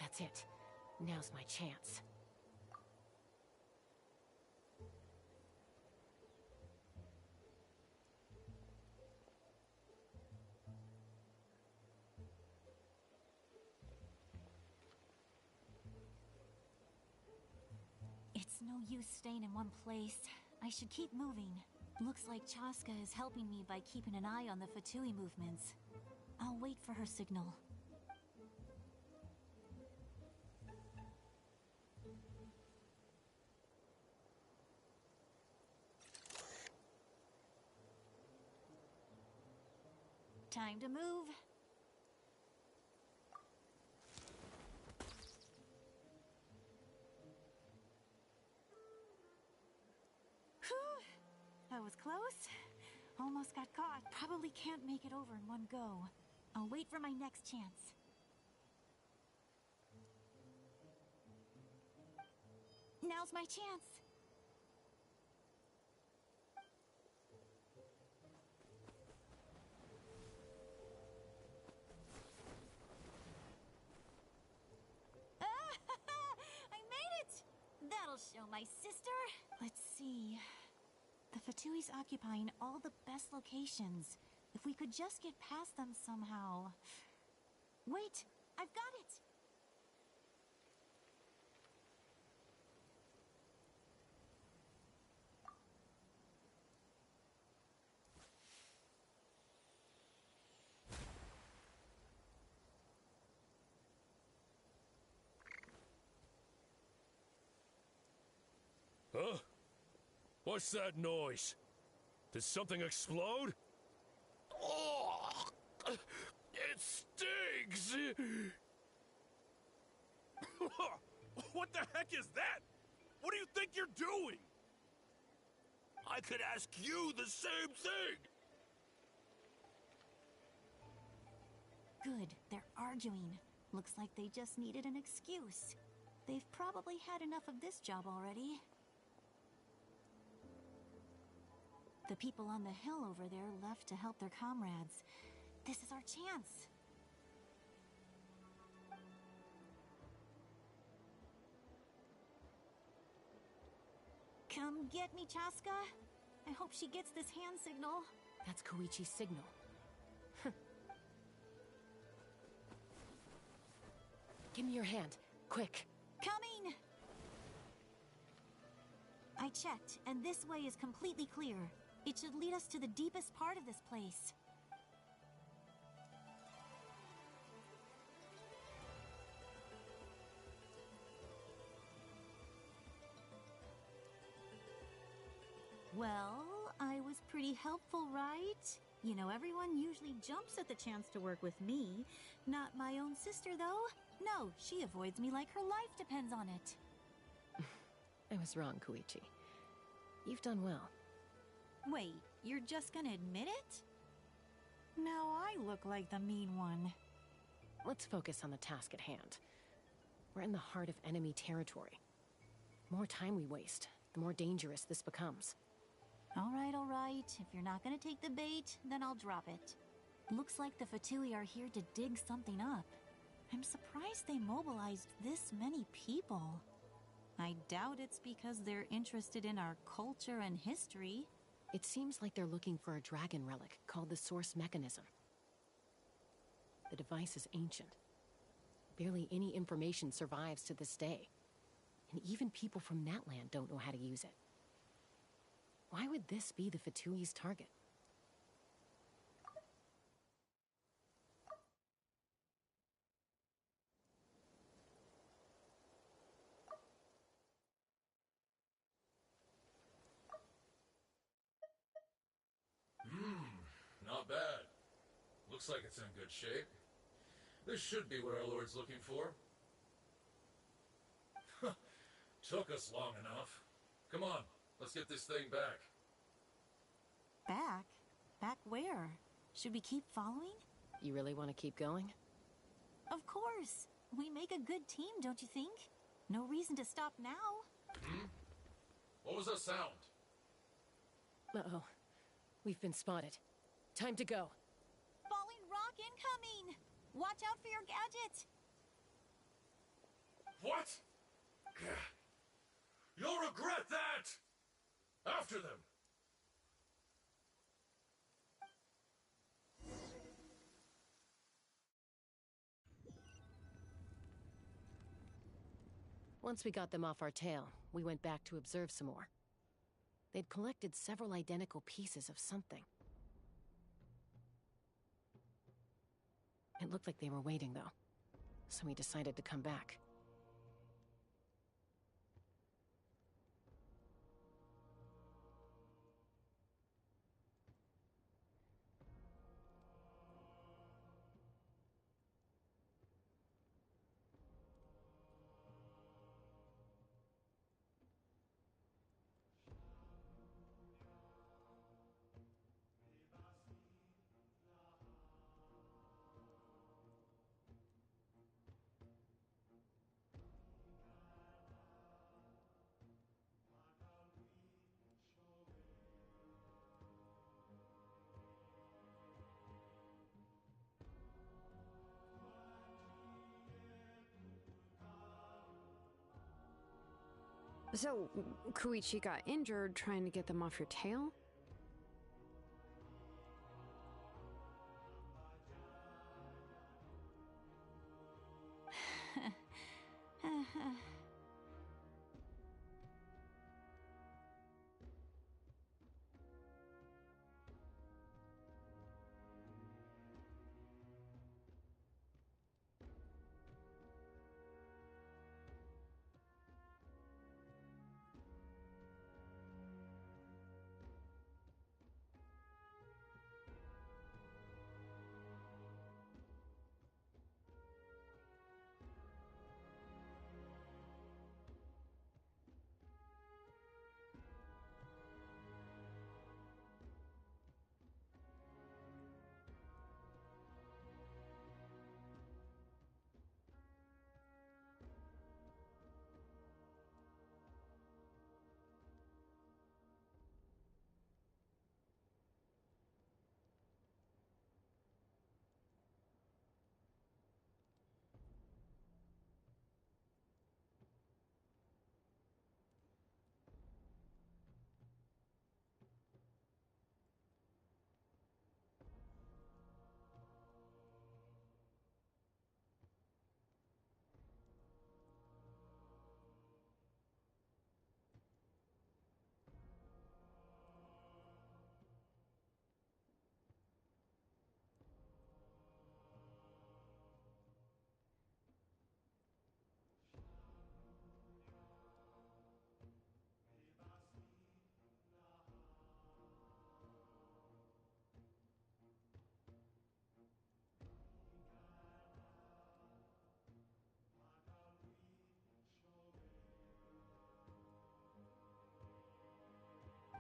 That's it. Now's my chance. It's no use staying in one place. I should keep moving. Looks like Chaska is helping me by keeping an eye on the Fatui movements. I'll wait for her signal. Time to move. Whew. That was close. Almost got caught. Probably can't make it over in one go. I'll wait for my next chance. Now's my chance. I made it! That'll show my sister. Let's see. The Fatui's occupying all the best locations. If we could just get past them somehow. Wait, I've got it! Huh? What's that noise? Did something explode? Oh, it stings! What the heck is that? What do you think you're doing? I could ask you the same thing! Good, they're arguing. Looks like they just needed an excuse. They've probably had enough of this job already. The people on the hill over there left to help their comrades. This is our chance. Come get me, Chaska. I hope she gets this hand signal. That's Koichi's signal. Give me your hand, quick. Coming! I checked, and this way is completely clear. It should lead us to the deepest part of this place. Well, I was pretty helpful, right? You know, everyone usually jumps at the chance to work with me. Not my own sister, though. No, she avoids me like her life depends on it. I was wrong, Koichi. You've done well. Wait, you're just gonna admit it? Now I look like the mean one. Let's focus on the task at hand. We're in the heart of enemy territory. The more time we waste, the more dangerous this becomes. All right. If you're not gonna take the bait, then I'll drop it. Looks like the Fatui are here to dig something up. I'm surprised they mobilized this many people. I doubt it's because they're interested in our culture and history. It seems like they're looking for a dragon relic called the Source Mechanism. The device is ancient. Barely any information survives to this day. And even people from Natlan don't know how to use it. Why would this be the Fatui's target? Not bad. Looks like it's in good shape. This should be what our Lord's looking for. Took us long enough. Come on, let's get this thing back. Back? Back where? Should we keep following? You really want to keep going? Of course. We make a good team, don't you think? No reason to stop now. What was that sound? Uh-oh. We've been spotted. Time to go. Falling rock incoming! Watch out for your gadget! What? You'll regret that! After them! Once we got them off our tail, we went back to observe some more. They'd collected several identical pieces of something. It looked like they were waiting, though, so we decided to come back. So, Koichi got injured trying to get them off your tail?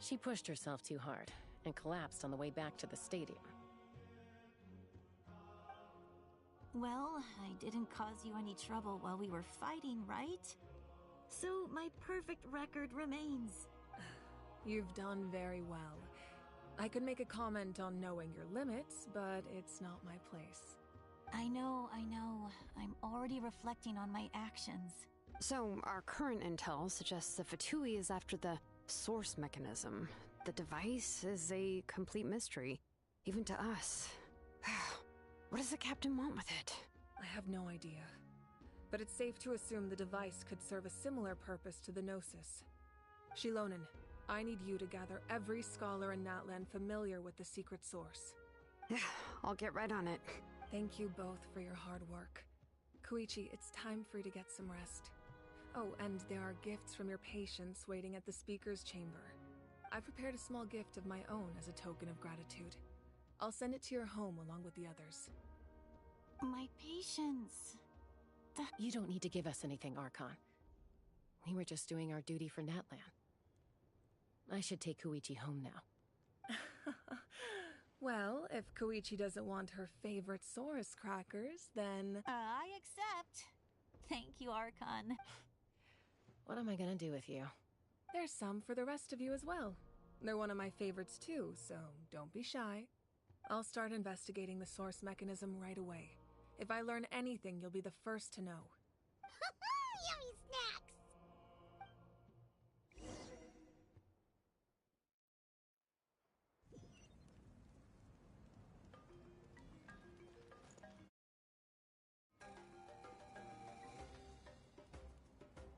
She pushed herself too hard and collapsed on the way back to the stadium. Well, I didn't cause you any trouble while we were fighting, right? So my perfect record remains. You've done very well. I could make a comment on knowing your limits, but it's not my place. I know. I'm already reflecting on my actions. So, our current intel suggests that Fatui is after the source mechanism. The device is a complete mystery, even to us. What does the captain want with it? I have no idea. But it's safe to assume the device could serve a similar purpose to the Gnosis. Shilonen, I need you to gather every scholar in Natlan familiar with the secret source. I'll get right on it. Thank you both for your hard work. Koichi, it's time for you to get some rest. Oh, and there are gifts from your patients waiting at the speaker's chamber. I prepared a small gift of my own as a token of gratitude. I'll send it to your home along with the others. My patience. You don't need to give us anything, Archon. We were just doing our duty for Natlan. I should take Koichi home now. Well, if Koichi doesn't want her favorite Saurus crackers, then... I accept. Thank you, Archon. What am I gonna do with you? There's some for the rest of you as well. They're one of my favorites too, so don't be shy. I'll start investigating the source mechanism right away. If I learn anything, you'll be the first to know.